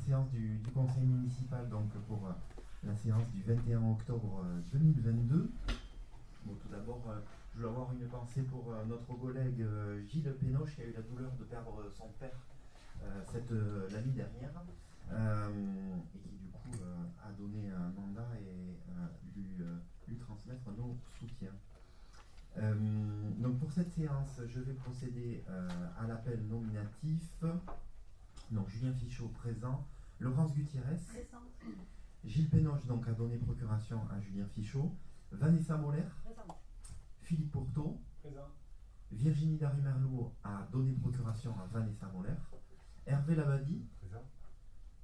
séance du conseil municipal donc pour la séance du 21 octobre 2022. Bon, tout d'abord, je voulais avoir une pensée pour notre collègue Gilles Pénoche qui a eu la douleur de perdre son père l'année dernière et qui du coup a donné un mandat et lui transmettre nos soutiens. Donc pour cette séance, je vais procéder à l'appel nominatif. Donc Julien Fichot présent, Laurence Gutiérrez, présente. Gilles Pénoche donc a donné procuration à Julien Fichot, Vanessa Moller, présente. Philippe Pourteau, présent. Virginie Darumerlou a donné procuration à Vanessa Moller, Hervé Labadie, présent.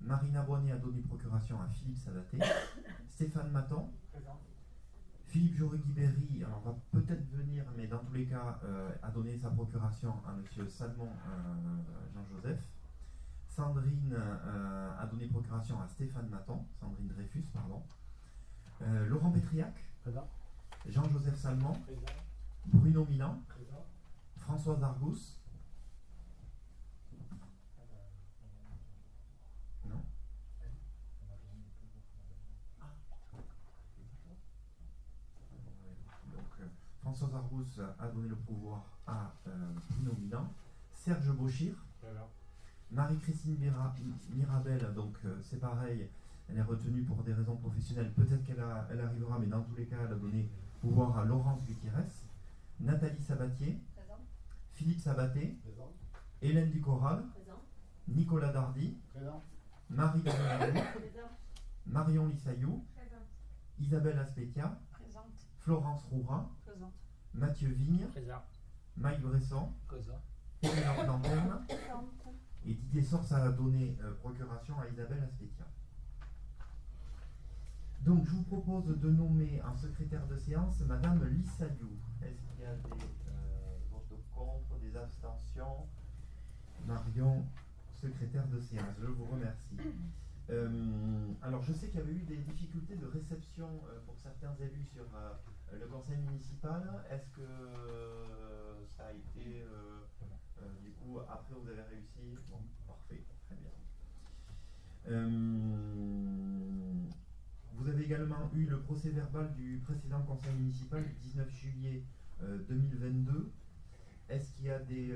Marina Bonnet a donné procuration à Philippe Sabaté, Stéphane Maton, présent. Philippe Joregui-Berry, alors va peut-être venir, mais dans tous les cas, a donné sa procuration à M. Salmon Jean-Joseph. Sandrine a donné procuration à Stéphane Maton, Sandrine Dreyfus, pardon. Laurent Pétriac, présent. Jean-Joseph Salmon, présent. Bruno Milan, présent. Françoise Argous. Non. Donc, Françoise Argous a donné le pouvoir à Bruno Milan. Serge Bauchir, présent. Marie-Christine Mirabel, donc c'est pareil, elle est retenue pour des raisons professionnelles, peut-être qu'elle arrivera, mais dans tous les cas, elle a donné pouvoir à Laurence Gutiérrez, Nathalie Sabatier, présent. Philippe Sabaté, présent. Hélène Ducoral, présent. Nicolas Dardy, présent. Marie Darumerlou, Marion Lissaillou, présent. Isabelle Aspetia, présente. Florence Roura, présente. Mathieu Vigne, présent. Mike Bresson, présent. Pénélope Lanterne, présente. Et Didier Sors a donné procuration à Isabelle Aspetia. Donc je vous propose de nommer en secrétaire de séance Madame Lissaillou. Est-ce qu'il y a des votes contre, des abstentions? Marion, secrétaire de séance, je vous remercie. Alors je sais qu'il y avait eu des difficultés de réception pour certains élus sur le conseil municipal. Est-ce que ça a été... du coup, après vous avez réussi? Bon, parfait, très bien. Vous avez également eu le procès verbal du précédent conseil municipal du 19 juillet 2022. Est-ce qu'il y a des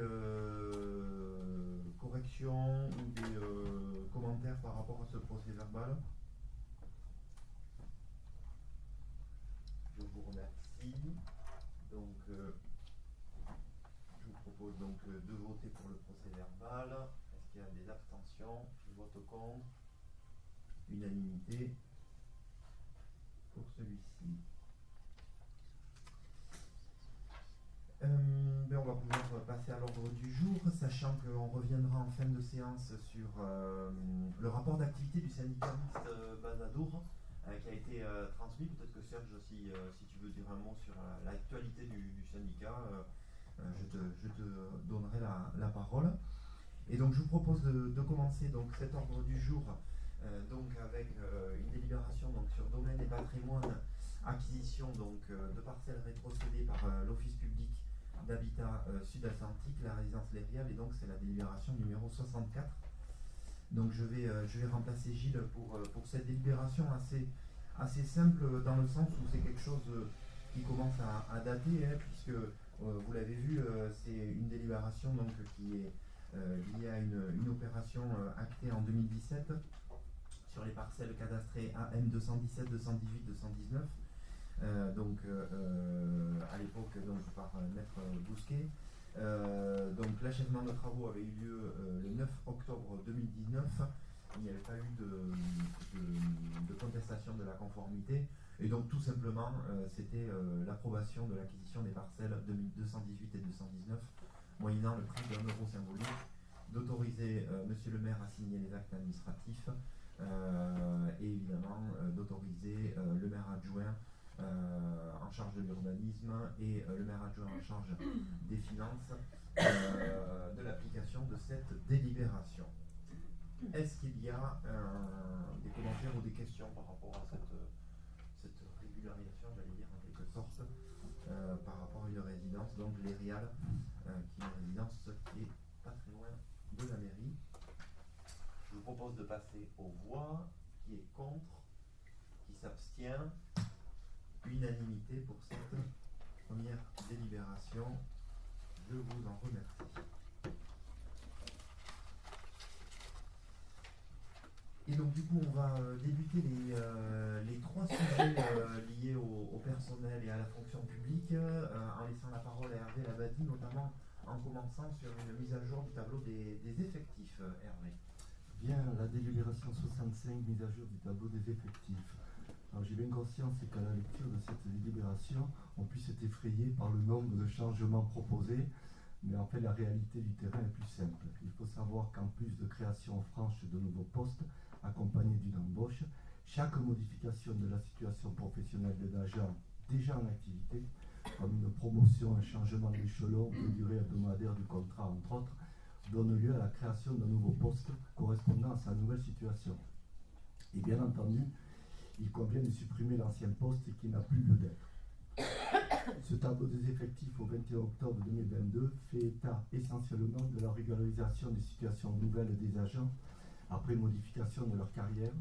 corrections ou des commentaires par rapport à ce procès verbal? Je vous remercie. Donc, je vous propose donc de voter pour le procès verbal. Est-ce qu'il y a des abstentions? Je vote contre. Unanimité pour celui-ci. On va pouvoir passer à l'ordre du jour, sachant qu'on reviendra en fin de séance sur le rapport d'activité du syndicaliste Bazadour qui a été transmis. Peut-être que Serge, si tu veux dire un mot sur l'actualité du syndicat, je te donnerai la parole. Et donc je vous propose de commencer donc, cet ordre du jour donc, avec une délibération donc, sur domaine et patrimoine, acquisition donc, de parcelles rétrocédées par l'Office public d'habitat sud-atlantique, la résidence Lérial, et donc c'est la délibération numéro 64. Donc je vais remplacer Gilles pour cette délibération assez simple dans le sens où c'est quelque chose qui commence à dater, hein, puisque vous l'avez vu, c'est une délibération donc, qui est liée à une opération actée en 2017 sur les parcelles cadastrées AM 217, 218, 219. Donc à l'époque donc, par Maître Bousquet. Donc l'achèvement de travaux avait eu lieu le 9 octobre 2019. Il n'y avait pas eu de contestation de la conformité. Et donc tout simplement, c'était l'approbation de l'acquisition des parcelles 218 et 219, moyennant le prix d'1 euro symbolique, d'autoriser Monsieur le maire à signer les actes administratifs et évidemment d'autoriser le maire adjoint en charge de l'urbanisme et le maire adjoint en charge des finances de l'application de cette délibération. Est-ce qu'il y a des commentaires ou des questions par rapport à cette régularisation, j'allais dire en quelque sorte, par rapport à une résidence, donc l'Érial, qui est une résidence qui est pas très loin de la mairie. Je vous propose de passer aux voix. Qui est contre? Qui s'abstient? Unanimité pour cette première délibération. Je vous en remercie. Et donc du coup on va débuter les trois sujets liés au personnel et à la fonction publique en laissant la parole à Hervé Labadie, notamment en commençant sur une mise à jour du tableau des effectifs. Hervé. Bien, la délibération 65, mise à jour du tableau des effectifs. Alors j'ai bien conscience qu'à la lecture de cette délibération, on puisse être effrayé par le nombre de changements proposés, mais en fait la réalité du terrain est plus simple. Il faut savoir qu'en plus de création franche de nouveaux postes, accompagnée d'une embauche, chaque modification de la situation professionnelle d'un agent déjà en activité, comme une promotion, un changement d'échelon, de durée hebdomadaire du contrat entre autres, donne lieu à la création d'un nouveau poste correspondant à sa nouvelle situation. Et bien entendu, il convient de supprimer l'ancien poste qui n'a plus lieu d'être. Ce tableau des effectifs au 21 octobre 2022 fait état essentiellement de la régularisation des situations nouvelles des agents après modification de leur carrière.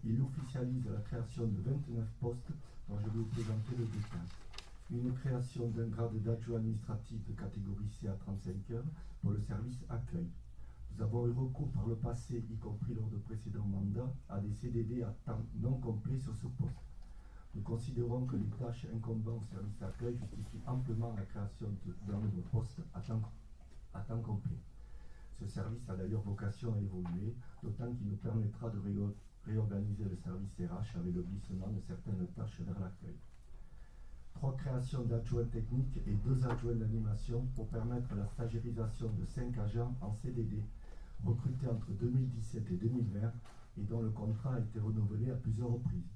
Il officialise la création de 29 postes dont je vais vous présenter le détail. Une création d'un grade d'adjoint administratif de catégorie C à 35 heures pour le service accueil. Nous avons eu recours par le passé, y compris lors de précédents mandats, à des CDD à temps non complet sur ce poste. Nous considérons que les tâches incombant au service accueil justifient amplement la création d'un nouveau poste à temps complet. Ce service a d'ailleurs vocation à évoluer, d'autant qu'il nous permettra de réorganiser le service RH avec le glissement de certaines tâches vers l'accueil. 3 créations d'adjoints techniques et 2 adjoints d'animation pour permettre la stagiarisation de 5 agents en CDD recrutés entre 2017 et 2020 et dont le contrat a été renouvelé à plusieurs reprises.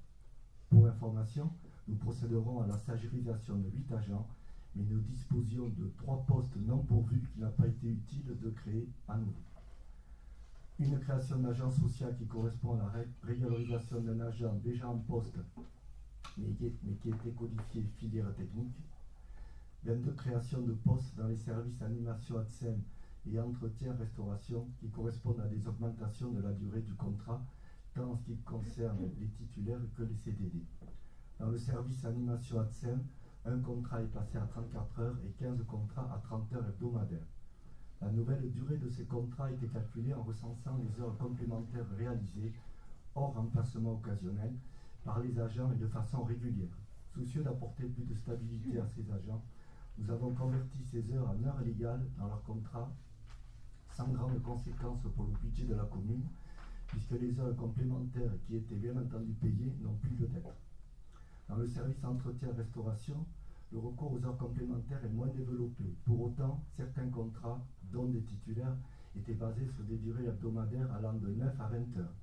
Pour information, nous procéderons à la stagiarisation de 8 agents, mais nous disposions de 3 postes non pourvus qu'il n'a pas été utile de créer à nouveau. Une création d'agent social qui correspond à la régularisation d'un agent déjà en poste mais qui était codifié filière technique. 22 créations de postes dans les services animation ADSEM et entretien restauration qui correspondent à des augmentations de la durée du contrat, tant en ce qui concerne les titulaires que les CDD. Dans le service animation ADSEM, un contrat est passé à 34 heures et 15 contrats à 30 heures hebdomadaires. La nouvelle durée de ces contrats était calculée en recensant les heures complémentaires réalisées, hors remplacement occasionnel, par les agents et de façon régulière. Soucieux d'apporter plus de stabilité à ces agents, nous avons converti ces heures en heures légales dans leur contrat, sans grande conséquence pour le budget de la commune, puisque les heures complémentaires qui étaient bien entendu payées n'ont plus lieu d'être. Dans le service entretien-restauration, le recours aux heures complémentaires est moins développé. Pour autant, certains contrats, dont des titulaires, étaient basés sur des durées hebdomadaires allant de 9 à 20 heures.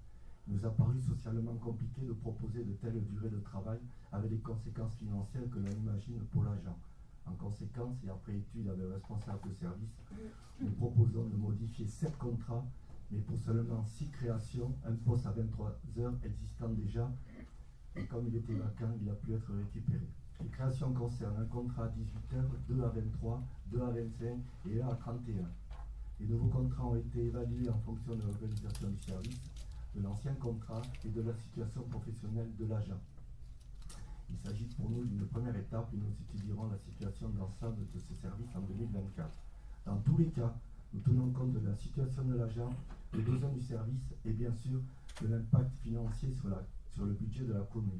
Il nous a paru socialement compliqué de proposer de telles durées de travail avec les conséquences financières que l'on imagine pour l'agent. En conséquence, et après étude avec le responsable de service, nous proposons de modifier 7 contrats, mais pour seulement 6 créations, un poste à 23 heures existant déjà, et comme il était vacant, il a pu être récupéré. Les créations concernent un contrat à 18 heures, 2 à 23, 2 à 25 et 1 à 31. Les nouveaux contrats ont été évalués en fonction de l'organisation du service, de l'ancien contrat et de la situation professionnelle de l'agent. Il s'agit pour nous d'une première étape et nous étudierons la situation d'ensemble de ce service en 2024. Dans tous les cas, nous tenons compte de la situation de l'agent, des besoins du service et bien sûr de l'impact financier sur le budget de la commune.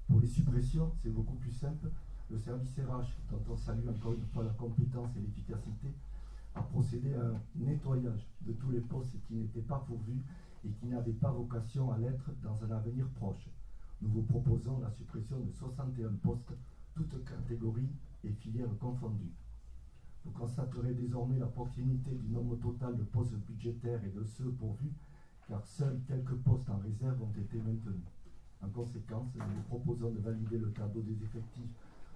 Pour les suppressions, c'est beaucoup plus simple. Le service RH, dont on salue encore une fois la compétence et l'efficacité, a procédé à un nettoyage de tous les postes qui n'étaient pas pourvus et qui n'avaient pas vocation à l'être dans un avenir proche. Nous vous proposons la suppression de 61 postes, toutes catégories et filières confondues. Vous constaterez désormais la proximité du nombre total de postes budgétaires et de ceux pourvus, car seuls quelques postes en réserve ont été maintenus. En conséquence, nous vous proposons de valider le tableau des effectifs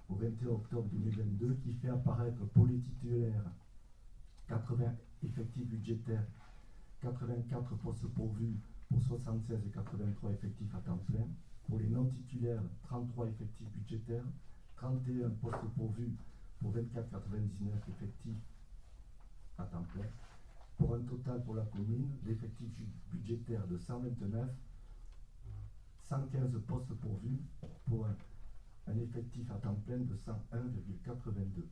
au 21 octobre 2022 qui fait apparaître pour les titulaires 80 effectifs budgétaires, 84 postes pourvus pour 76 et 83 effectifs à temps plein. Pour les non-titulaires, 33 effectifs budgétaires, 31 postes pourvus pour 24,99 effectifs à temps plein. pour un total pour la commune d'effectifs budgétaires de 129, 115 postes pourvus pour un effectif à temps plein de 101,82.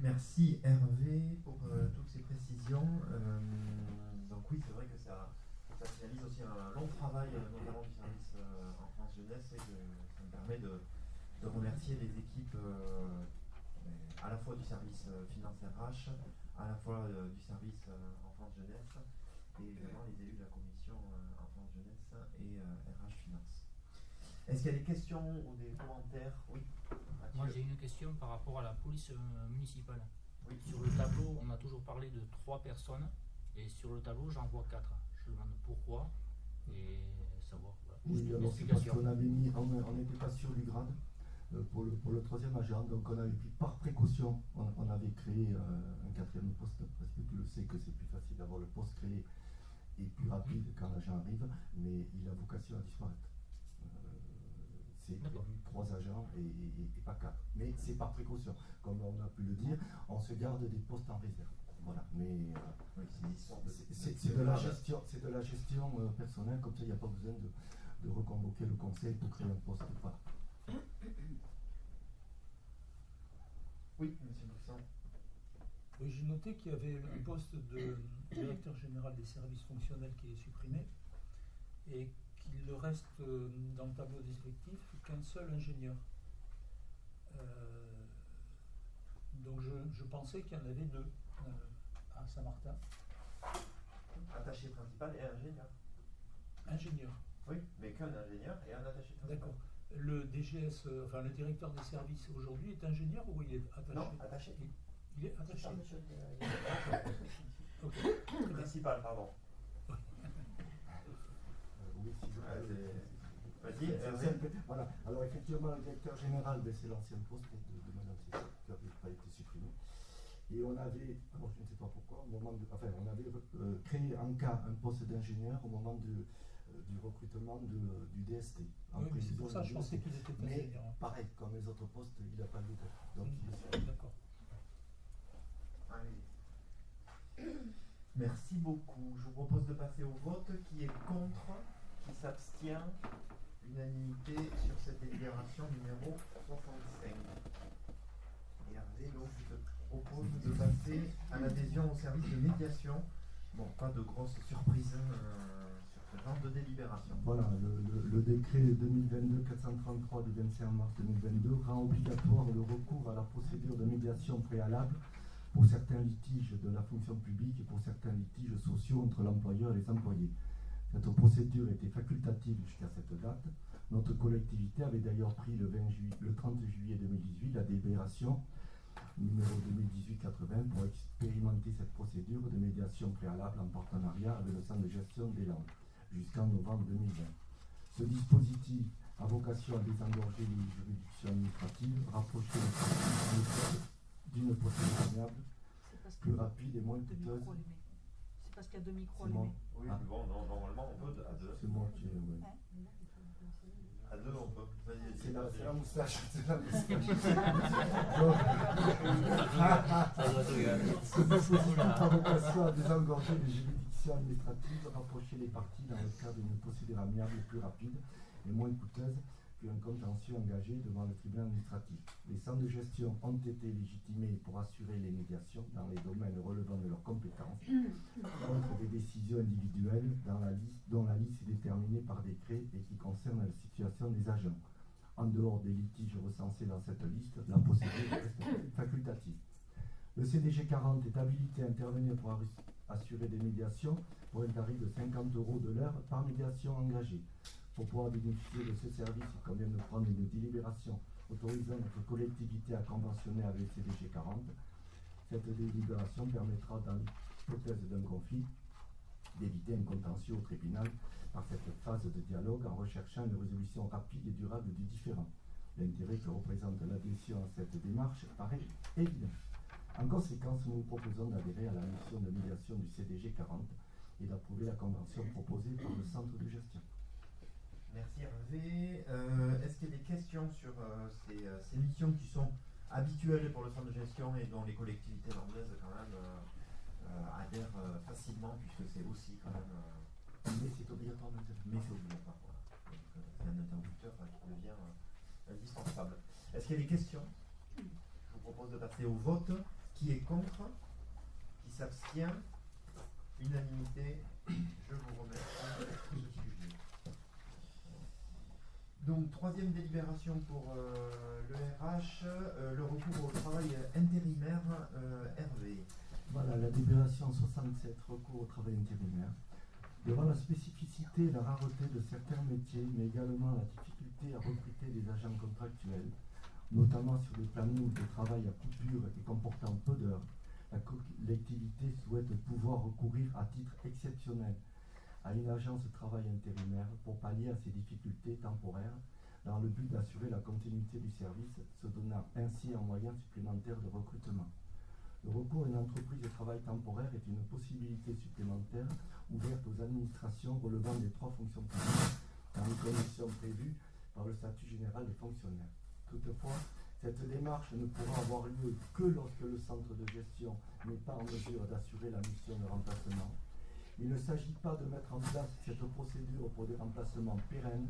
Merci Hervé pour toutes ces précisions. Donc oui, c'est vrai que ça finalise aussi un long travail, notamment du service enfance jeunesse, et que ça me permet de remercier les équipes à la fois du service finance RH, à la fois du service enfance jeunesse, et également les élus de la commission enfance jeunesse et RH finance. Est-ce qu'il y a des questions ou des commentaires? Oui. Mathieu. Moi j'ai une question par rapport à la police municipale. Oui. Sur le tableau, on a toujours parlé de 3 personnes et sur le tableau j'en vois 4. Je demande pourquoi et savoir. Voilà. Oui, alors c'est parce qu'on avait mis, on n'était pas sûr du grade pour le troisième agent, donc on avait pris par précaution, on avait créé un quatrième poste, parce que tu le sais que c'est plus facile d'avoir le poste créé et plus rapide quand l'agent arrive, mais il a vocation à disparaître. C'est prévu 3 agents et pas 4. Mais c'est par précaution. Comme on a pu le dire, on se garde des postes en réserve. Voilà. Mais c'est de la gestion, personnelle, comme ça il n'y a pas besoin de reconvoquer le conseil pour créer un poste. Voilà. Oui, monsieur Brisson. Oui, j'ai noté qu'il y avait un poste de directeur général des services fonctionnels qui est supprimé et qu'il reste dans le tableau des effectifs qu'un seul ingénieur. Donc je pensais qu'il y en avait 2 à Saint-Martin. Attaché principal et ingénieur. Ingénieur. Oui, mais qu'un ingénieur et un attaché principal. D'accord. Le DGS, enfin le directeur des services aujourd'hui est ingénieur ou il est attaché? Non, attaché. Il est attaché. Ok. Principal, pardon. Oui, si Vas-y, voilà. Alors effectivement, le directeur général, c'est l'ancien poste de Madame Cécile, qui n'avait pas été supprimé. Et on avait, alors je ne sais pas pourquoi, on avait créé en cas un poste d'ingénieur au moment du recrutement du DST. Oui, mais c'est pour ça que je pensais qu'il était ingénieur. Mais pareil, comme les autres postes, il n'a pas eu de. Donc il est d'accord. Merci beaucoup. Je vous propose de passer au vote. Qui est contre? Qui s'abstient? Unanimité sur cette délibération numéro 65. Et Hervé, donc, je te propose de passer à l'adhésion au service de médiation. Bon, pas de grosse surprise sur ce genre de délibération. Voilà, le décret 2022-433 du 25 mars 2022 rend obligatoire le recours à la procédure de médiation préalable pour certains litiges de la fonction publique et pour certains litiges sociaux entre l'employeur et les employés. Cette procédure était facultative jusqu'à cette date. Notre collectivité avait d'ailleurs pris le 30 juillet 2018 la délibération numéro 2018-80 pour expérimenter cette procédure de médiation préalable en partenariat avec le centre de gestion des Landes jusqu'en novembre 2020. Ce dispositif a vocation à désengorger les juridictions administratives, rapprocher les parties d'une procédure amiable plus rapide et moins coûteuse. C'est parce qu'il y a 2 micros allumés. Oui, bon, normalement on peut à 2. C'est moi qui. Ouais. À 2 on peut. Vas-y, c'est la moustache. C'est la moustache. Ce dispositif a vocation à désengorger les juridictions administratives, rapprocher les parties dans le cadre d'une procédure amiable plus rapide et moins coûteuse qu'un contentieux engagé devant le tribunal administratif. Les centres de gestion ont été légitimés pour assurer les médiations dans les domaines relevant de leurs compétences contre des décisions individuelles dont la liste est déterminée par décret et qui concernent la situation des agents. En dehors des litiges recensés dans cette liste, la procédure reste facultative. Le CDG 40 est habilité à intervenir pour assurer des médiations pour un tarif de 50 € de l'heure par médiation engagée. Pour pouvoir bénéficier de ce service, il convient de prendre une délibération autorisant notre collectivité à conventionner avec le CDG 40. Cette délibération permettra, dans l'hypothèse d'un conflit, d'éviter un contentieux au tribunal par cette phase de dialogue en recherchant une résolution rapide et durable du différend. L'intérêt que représente l'adhésion à cette démarche paraît évident. En conséquence, nous vous proposons d'adhérer à la mission de médiation du CDG 40 et d'approuver la convention proposée par le centre de gestion. Merci Hervé. Est-ce qu'il y a des questions sur ces missions qui sont habituelles pour le centre de gestion et dont les collectivités landaises quand même adhèrent facilement, puisque c'est aussi quand même. Mais c'est obligatoire maintenant. Mais c'est obligatoire. Voilà. Donc, c'est un interrupteur qui devient indispensable. Est-ce qu'il y a des questions? Je vous propose de passer au vote. Qui est contre? Qui s'abstient? Unanimité. Je vous remercie. Je suis juge. Donc, troisième délibération pour le RH, le recours au travail intérimaire. Hervé. Voilà, la délibération 67, recours au travail intérimaire. Devant la spécificité et la rareté de certains métiers, mais également la difficulté à recruter des agents contractuels, notamment sur des plannings de travail à coupure et comportant peu d'heures, la collectivité souhaite pouvoir recourir à titre exceptionnel à une agence de travail intérimaire pour pallier à ces difficultés temporaires dans le but d'assurer la continuité du service, se donnant ainsi un moyen supplémentaire de recrutement. Le recours à une entreprise de travail temporaire est une possibilité supplémentaire ouverte aux administrations relevant des 3 fonctions publiques dans les conditions prévues par le statut général des fonctionnaires. Toutefois, cette démarche ne pourra avoir lieu que lorsque le centre de gestion n'est pas en mesure d'assurer la mission de remplacement. Il ne s'agit pas de mettre en place cette procédure pour des remplacements pérennes,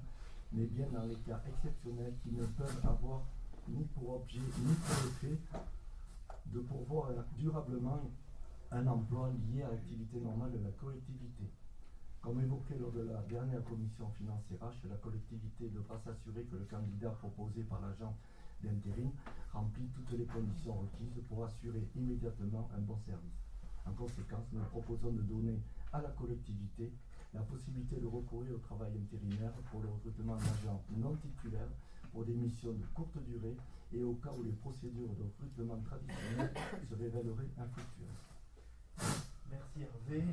mais bien dans les cas exceptionnels qui ne peuvent avoir ni pour objet ni pour effet de pourvoir durablement un emploi lié à l'activité normale de la collectivité. Comme évoqué lors de la dernière commission finance RH, la collectivité devra s'assurer que le candidat proposé par l'agent d'intérim remplit toutes les conditions requises pour assurer immédiatement un bon service. En conséquence, nous proposons de donner à la collectivité la possibilité de recourir au travail intérimaire pour le recrutement d'agents non titulaires pour des missions de courte durée et au cas où les procédures de recrutement traditionnelles se révéleraient infructueuses. Merci Hervé.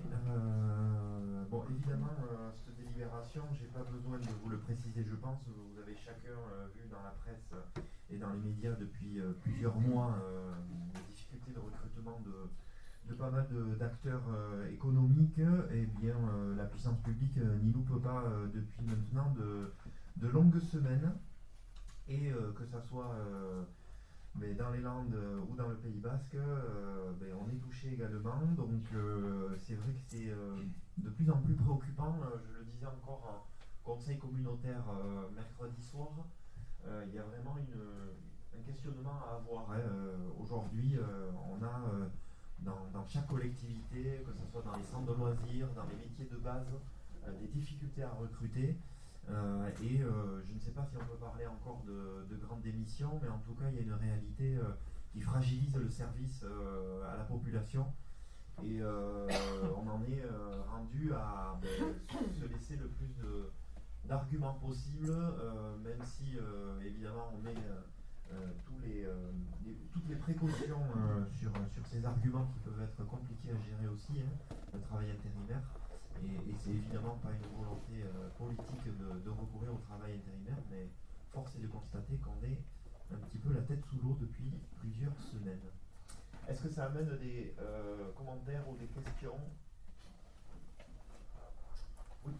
Bon, évidemment, cette délibération, j'ai pas besoin de vous le préciser, je pense. Vous avez chacun vu dans la presse et dans les médias depuis plusieurs mois les difficultés de recrutement de pas mal d'acteurs économiques. Et bien, la puissance publique n'y loupe pas depuis maintenant de longues semaines. Et que ça soit mais dans les Landes ou dans le Pays Basque, on est touché également. Donc c'est vrai que c'est de plus en plus préoccupant. Je le disais encore en conseil communautaire mercredi soir. Il y a vraiment un questionnement à avoir. Aujourd'hui, on a dans chaque collectivité, que ce soit dans les centres de loisirs, dans les métiers de base, des difficultés à recruter. Je ne sais pas si on peut parler encore de grandes démissions, mais en tout cas, il y a une réalité qui fragilise le service à la population. Et on en est rendu à se laisser le plus d'arguments possibles, même si évidemment on met toutes les précautions sur ces arguments qui peuvent être compliqués à gérer aussi, le travail intérimaire. Et c'est évidemment pas une volonté politique de recourir au travail intérimaire, mais force est de constater qu'on est un petit peu la tête sous l'eau depuis plusieurs semaines. Est-ce que ça amène des commentaires ou des questions? Oui.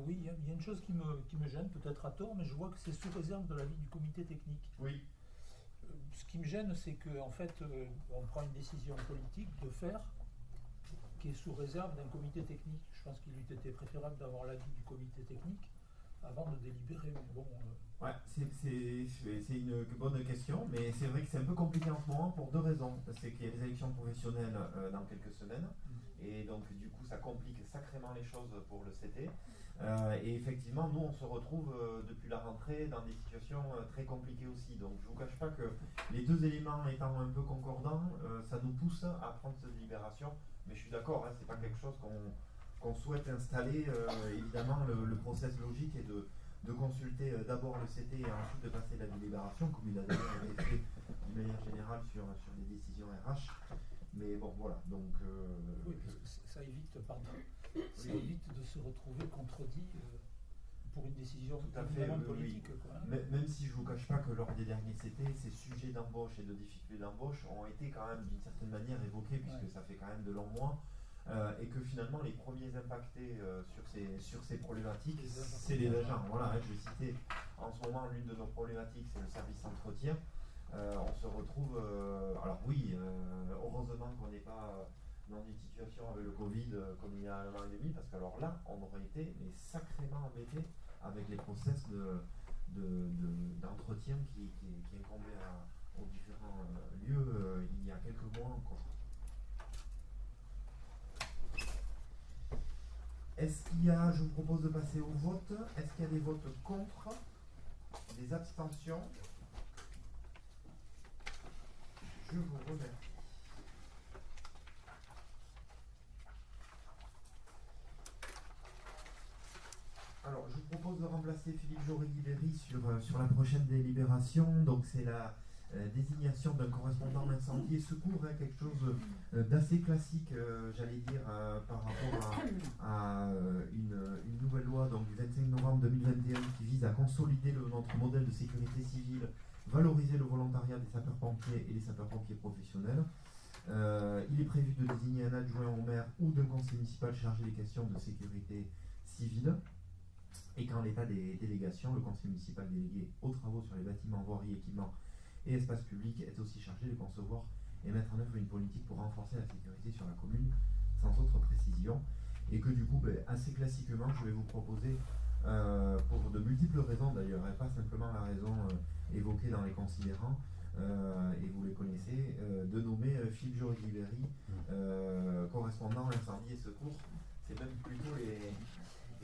Oui, il y a une chose qui me gêne, peut-être à tort, mais je vois que c'est sous réserve de l'avis du comité technique. Oui. Ce qui me gêne, c'est qu'en fait, on prend une décision politique de faire qui est sous réserve d'un comité technique. Je pense qu'il eût été préférable d'avoir l'avis du comité technique avant de délibérer. Bon, ouais, c'est une bonne question, mais c'est vrai que c'est un peu compliqué en ce moment pour 2 raisons. C'est qu'il y a les élections professionnelles dans quelques semaines, et donc du coup ça complique sacrément les choses pour le CT. Et effectivement, nous on se retrouve depuis la rentrée dans des situations très compliquées aussi. Donc je ne vous cache pas que les 2 éléments étant un peu concordants, ça nous pousse à prendre cette délibération. Mais je suis d'accord, c'est pas quelque chose qu'on souhaite installer. Évidemment, le process logique est de consulter d'abord le CT et ensuite de passer la délibération, comme il a d'ailleurs été fait d'une manière générale sur des décisions RH. Mais bon, voilà. Donc, oui, ça évite, ça évite de se retrouver contredit pour une décision évidemment politique. Oui. Quoi, hein. Même si je ne vous cache pas que lors des derniers CT, ces sujets d'embauche et de difficultés d'embauche ont été quand même d'une certaine manière évoqués, puisque ça fait quand même de longs mois, et que finalement les premiers impactés sur ces problématiques, c'est les agents. Voilà, je vais citer en ce moment l'une de nos problématiques, c'est le service entretien. on se retrouve. Alors oui, heureusement qu'on n'est pas dans une situation avec le Covid comme il y a 1 an et demi, parce que alors là, on aurait été mais sacrément embêté avec les process d'entretien qui incombaient aux différents lieux il y a quelques mois encore. Est-ce qu'il y a, je vous propose de passer au vote, est-ce qu'il y a des votes contre, des abstentions? Je vous remercie. Alors, je vous propose de remplacer Philippe Jory-Guibéry sur la prochaine délibération. Donc, c'est la désignation d'un correspondant d'incendie et secours, quelque chose d'assez classique, j'allais dire, par rapport à une nouvelle loi donc, du 25 novembre 2021 qui vise à consolider notre modèle de sécurité civile, valoriser le volontariat des sapeurs-pompiers et des sapeurs-pompiers professionnels. Il est prévu de désigner un adjoint au maire ou d'un conseil municipal chargé des questions de sécurité civile. Et qu'en l'état des délégations, le conseil municipal délégué aux travaux sur les bâtiments, voiries, équipements et espaces publics est aussi chargé de concevoir et mettre en œuvre une politique pour renforcer la sécurité sur la commune, sans autre précision. Et que du coup, assez classiquement, je vais vous proposer, pour de multiples raisons d'ailleurs, et pas simplement la raison évoquée dans les considérants, et vous les connaissez, de nommer Philippe Jory-Guibéry correspondant incendie et secours. C'est même plutôt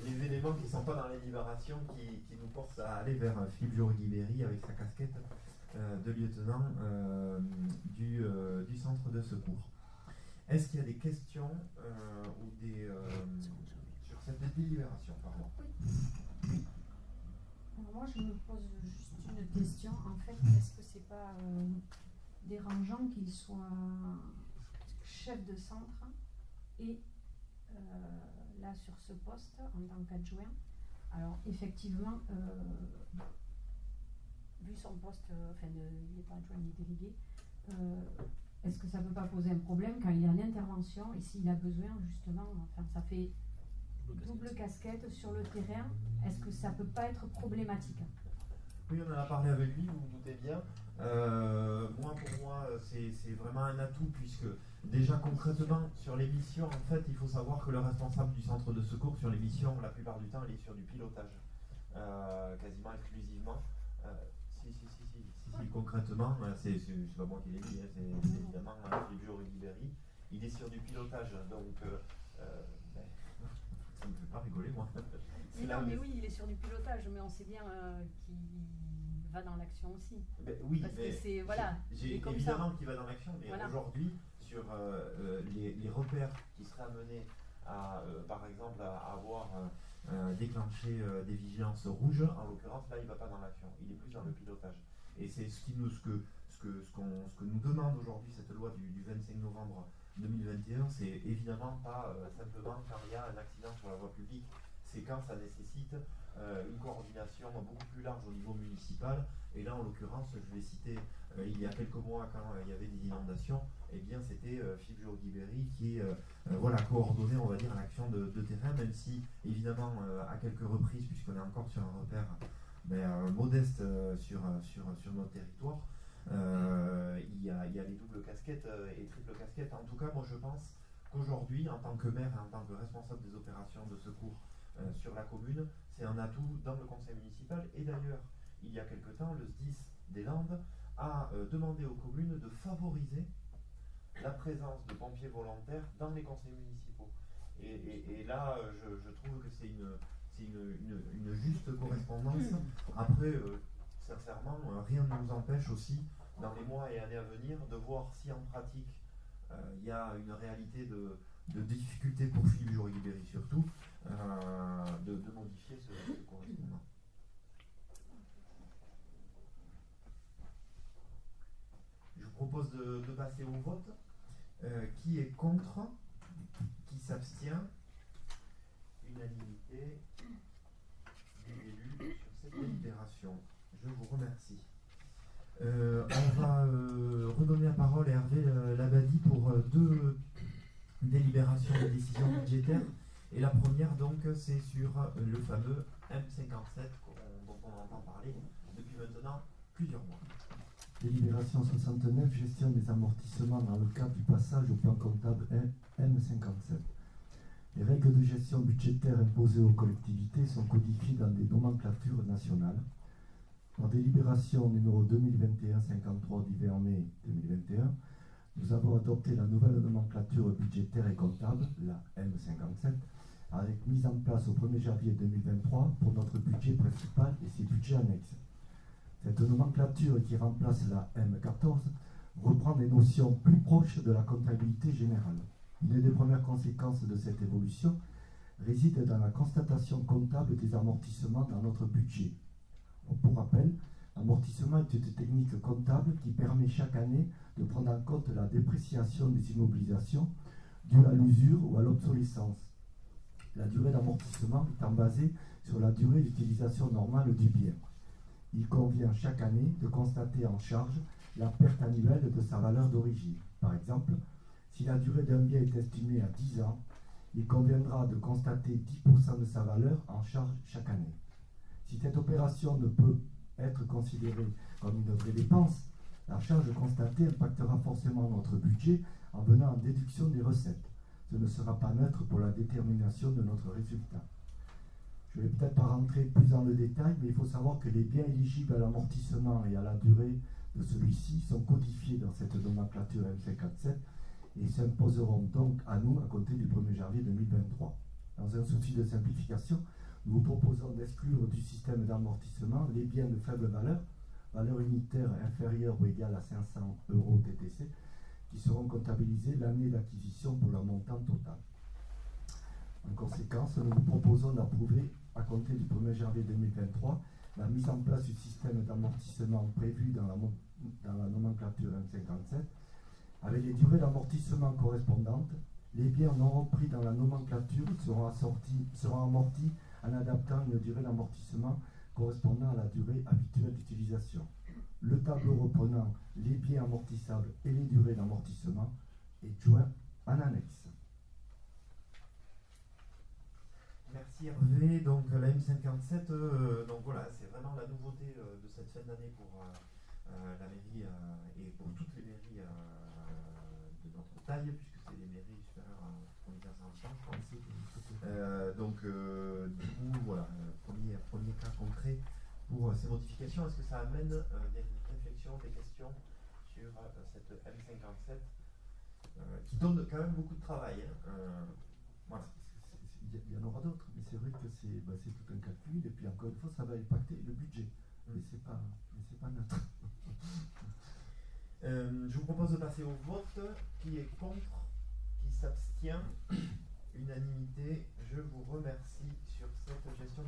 les éléments qui ne sont pas dans les libérations qui nous forcent à aller vers Philippe Jory-Guibéry avec sa casquette de lieutenant du centre de secours. Est-ce qu'il y a des questions ou des sur cette délibération, pardon? Oui. Alors moi, je me pose juste une question. En fait, est-ce que c'est pas dérangeant qu'il soit chef de centre et là sur ce poste en tant qu'adjoint? Alors effectivement, vu son poste, il n'est pas adjoint ni délégué, est-ce que ça ne peut pas poser un problème quand il est en intervention et s'il a besoin justement, ça fait double casquette sur le terrain, est-ce que ça ne peut pas être problématique? Oui, on en a parlé avec lui, vous vous doutez bien. Pour moi, c'est vraiment un atout puisque déjà concrètement sur les missions, en fait, il faut savoir que le responsable du centre de secours sur les missions, la plupart du temps, il est sur du pilotage, quasiment exclusivement. Si, concrètement, c'est pas moi qui l'ai dit, c'est évidemment Philippe Jory-Guibéry. Il est sur du pilotage, donc ça me fait pas rigoler, moi. Mais oui, il est sur du pilotage, mais on sait bien qu'il va dans l'action aussi. Oui, parce mais que c'est, voilà, j'ai évidemment qu'il va dans l'action, mais voilà. Aujourd'hui, sur les repères qui seraient amenés à, par exemple, à avoir déclenché des vigilances rouges, en l'occurrence, là, il ne va pas dans l'action, il est plus dans le pilotage. Et c'est ce que nous demande aujourd'hui cette loi du 25 novembre 2021, c'est évidemment pas simplement quand il y a un accident sur la voie publique, c'est quand ça nécessite une coordination beaucoup plus large au niveau municipal. Et là, en l'occurrence, je vais citer, il y a quelques mois, quand il y avait des inondations, eh bien, c'était Philippe Jory-Guibéry qui coordonnait, on va dire, l'action de terrain, même si, évidemment, à quelques reprises, puisqu'on est encore sur un repère modeste sur notre territoire, il y a les doubles casquettes et triples casquettes. En tout cas, moi, je pense qu'aujourd'hui, en tant que maire et en tant que responsable des opérations de secours sur la commune, c'est un atout dans le conseil municipal. Et d'ailleurs, il y a quelque temps, le SDIS des Landes a demandé aux communes de favoriser la présence de pompiers volontaires dans les conseils municipaux. Et là, je trouve que c'est une juste correspondance. Après, sincèrement, rien ne nous empêche aussi, dans les mois et années à venir, de voir si en pratique il y a une réalité de difficulté pour Philippe Jory-Guibéry surtout, de modifier ce correspondant. Je vous propose de passer au vote. Qui est contre? Qui s'abstient? Unanimité des élus sur cette délibération. Je vous remercie. On va redonner la parole à Hervé Labadie pour deux délibérations de décision budgétaire. Et la première, donc, c'est sur le fameux M57 dont on entend parler depuis maintenant plusieurs mois. Délibération 69, gestion des amortissements dans le cadre du passage au plan comptable M57. Les règles de gestion budgétaire imposées aux collectivités sont codifiées dans des nomenclatures nationales. En délibération numéro 2021-53 du 20 mai 2021, nous avons adopté la nouvelle nomenclature budgétaire et comptable, la M57, avec mise en place au 1er janvier 2023 pour notre budget principal et ses budgets annexes. Cette nomenclature qui remplace la M14 reprend des notions plus proches de la comptabilité générale. Une des premières conséquences de cette évolution réside dans la constatation comptable des amortissements dans notre budget. Pour rappel, l'amortissement est une technique comptable qui permet chaque année de prendre en compte la dépréciation des immobilisations due à l'usure ou à l'obsolescence. La durée d'amortissement étant basée sur la durée d'utilisation normale du bien. Il convient chaque année de constater en charge la perte annuelle de sa valeur d'origine. Par exemple, si la durée d'un bien est estimée à 10 ans, il conviendra de constater 10% de sa valeur en charge chaque année. Si cette opération ne peut être considérée comme une vraie dépense, la charge constatée impactera forcément notre budget en venant en déduction des recettes. Ce ne sera pas neutre pour la détermination de notre résultat. Je ne vais peut-être pas rentrer plus dans le détail, mais il faut savoir que les biens éligibles à l'amortissement et à la durée de celui-ci sont codifiés dans cette nomenclature M57 et s'imposeront donc à nous à compter du 1er janvier 2023. Dans un souci de simplification, nous vous proposons d'exclure du système d'amortissement les biens de faible valeur, valeur unitaire inférieure ou égale à 500 € TTC, qui seront comptabilisés l'année d'acquisition pour leur montant total. En conséquence, nous vous proposons d'approuver, à compter du 1er janvier 2023, la mise en place du système d'amortissement prévu dans la nomenclature M57, avec les durées d'amortissement correspondantes. Les biens non repris dans la nomenclature seront amortis en adaptant une durée d'amortissement correspondant à la durée habituelle d'utilisation. Le tableau reprenant les biens amortissables et les durées d'amortissement est joint en annexe. Merci Hervé. Donc la M57, donc voilà, c'est vraiment la nouveauté de cette fin d'année pour la mairie et pour toutes les mairies de notre taille, puisque c'est les mairies supérieures à 3500 habitants, je pense. Donc du coup, voilà, premier cas concret pour ces modifications. Est-ce que ça amène des réflexions, des questions sur cette M57 qui donne quand même beaucoup de travail, voilà. Il y en aura d'autres, mais c'est vrai que c'est tout un calcul, et puis encore une fois, ça va impacter le budget. Mais c'est pas neutre. Je vous propose de passer au vote. Qui est contre? Qui s'abstient? Unanimité. Je vous remercie sur cette gestion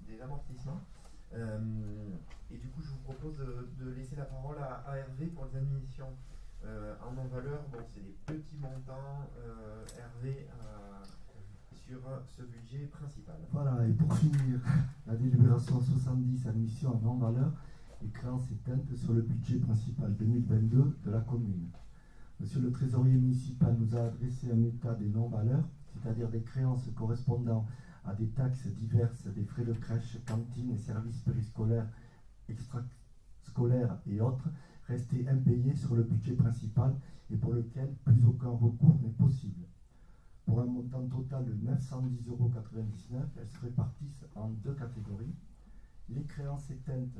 des amortissements. Et du coup, je vous propose de laisser la parole à Hervé pour les admissions en non-valeur. Bon, c'est des petits montants, Hervé, sur ce budget principal. Voilà, et pour finir, la délibération 70, admission en non-valeur et créances éteintes sur le budget principal 2022 de la commune. Monsieur le trésorier municipal nous a adressé un état des non-valeurs, c'est-à-dire des créances correspondant à des taxes diverses, des frais de crèche, cantine et services périscolaires, extrascolaires et autres, restés impayés sur le budget principal et pour lequel plus aucun recours n'est possible. Pour un montant total de 910,99 €, elles se répartissent en deux catégories. Les créances éteintes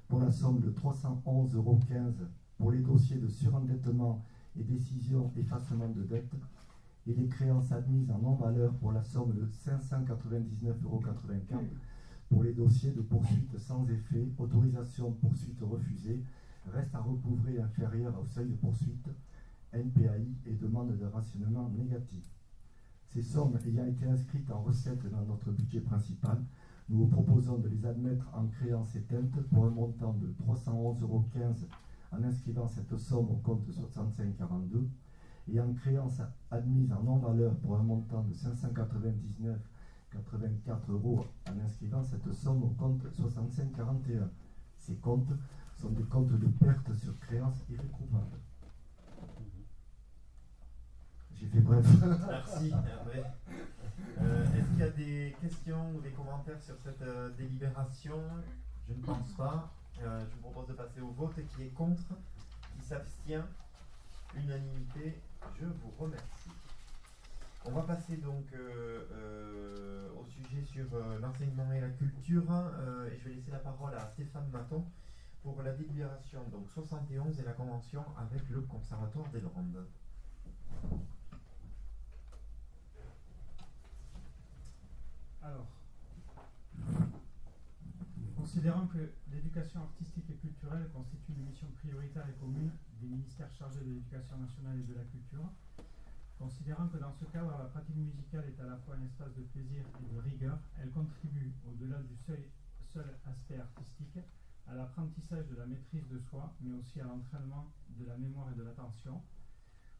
pour la somme de 311,15 € pour les dossiers de surendettement et décision effacement de dette, et les créances admises en non-valeur pour la somme de 599,84 € pour les dossiers de poursuite sans effet, autorisation poursuite refusée, reste à recouvrer inférieur au seuil de poursuite, NPAI et demande de rationnement négatif. Ces sommes ayant été inscrites en recettes dans notre budget principal, nous vous proposons de les admettre en créances éteintes pour un montant de 311,15 € en inscrivant cette somme au compte 6542 et en créances admises en non-valeur pour un montant de 599,84 € en inscrivant cette somme au compte 6541. Ces comptes sont des comptes de perte sur créances irrécouvrables. J'ai fait bref. Merci Hervé. Est-ce qu'il y a des questions ou des commentaires sur cette délibération? Je ne pense pas. Je vous propose de passer au vote. Qui est contre? Qui s'abstient? Unanimité. Je vous remercie. On va passer donc au sujet sur l'enseignement et la culture. Et je vais laisser la parole à Stéphane Maton pour la délibération donc 71 et la convention avec le Conservatoire des Landes. Alors, considérant que l'éducation artistique et culturelle constitue une mission prioritaire et commune des ministères chargés de l'éducation nationale et de la culture, considérant que dans ce cadre, la pratique musicale est à la fois un espace de plaisir et de rigueur, elle contribue, au-delà du seul aspect artistique, à l'apprentissage de la maîtrise de soi, mais aussi à l'entraînement de la mémoire et de l'attention.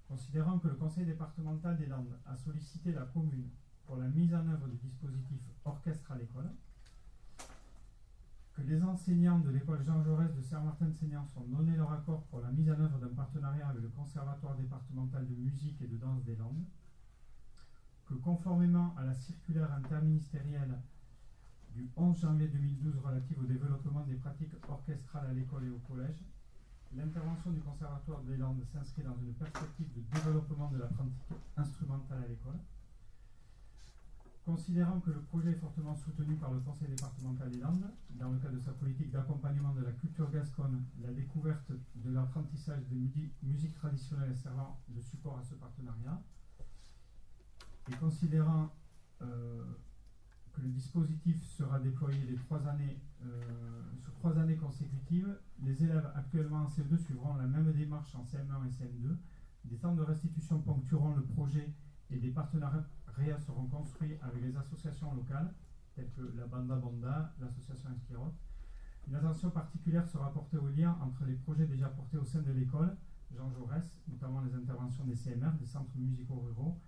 Considérant que le Conseil départemental des Landes a sollicité la commune pour la mise en œuvre du dispositif Orchestre à l'école, que les enseignants de l'école Jean Jaurès de Saint-Martin-de-Seignances ont donné leur accord pour la mise en œuvre d'un partenariat avec le Conservatoire départemental de musique et de danse des Landes, que conformément à la circulaire interministérielle du 11 janvier 2012 relative au développement des pratiques orchestrales à l'école et au collège, l'intervention du Conservatoire des Landes s'inscrit dans une perspective de développement de la pratique instrumentale à l'école. Considérant que le projet est fortement soutenu par le Conseil départemental des Landes, dans le cadre de sa politique d'accompagnement de la culture gasconne, la découverte de l'apprentissage de musique traditionnelle servant de support à ce partenariat, et considérant que le dispositif sera déployé sur 3 années consécutives, les élèves actuellement en CE2 suivront la même démarche en CM1 et CM2. Des temps de restitution ponctueront le projet et des partenariats seront construits avec les associations locales, telles que la Banda Bonda, l'association Esquirot. Une attention particulière sera portée au lien entre les projets déjà portés au sein de l'école, Jean Jaurès, notamment les interventions des CMR, des centres musicaux ruraux,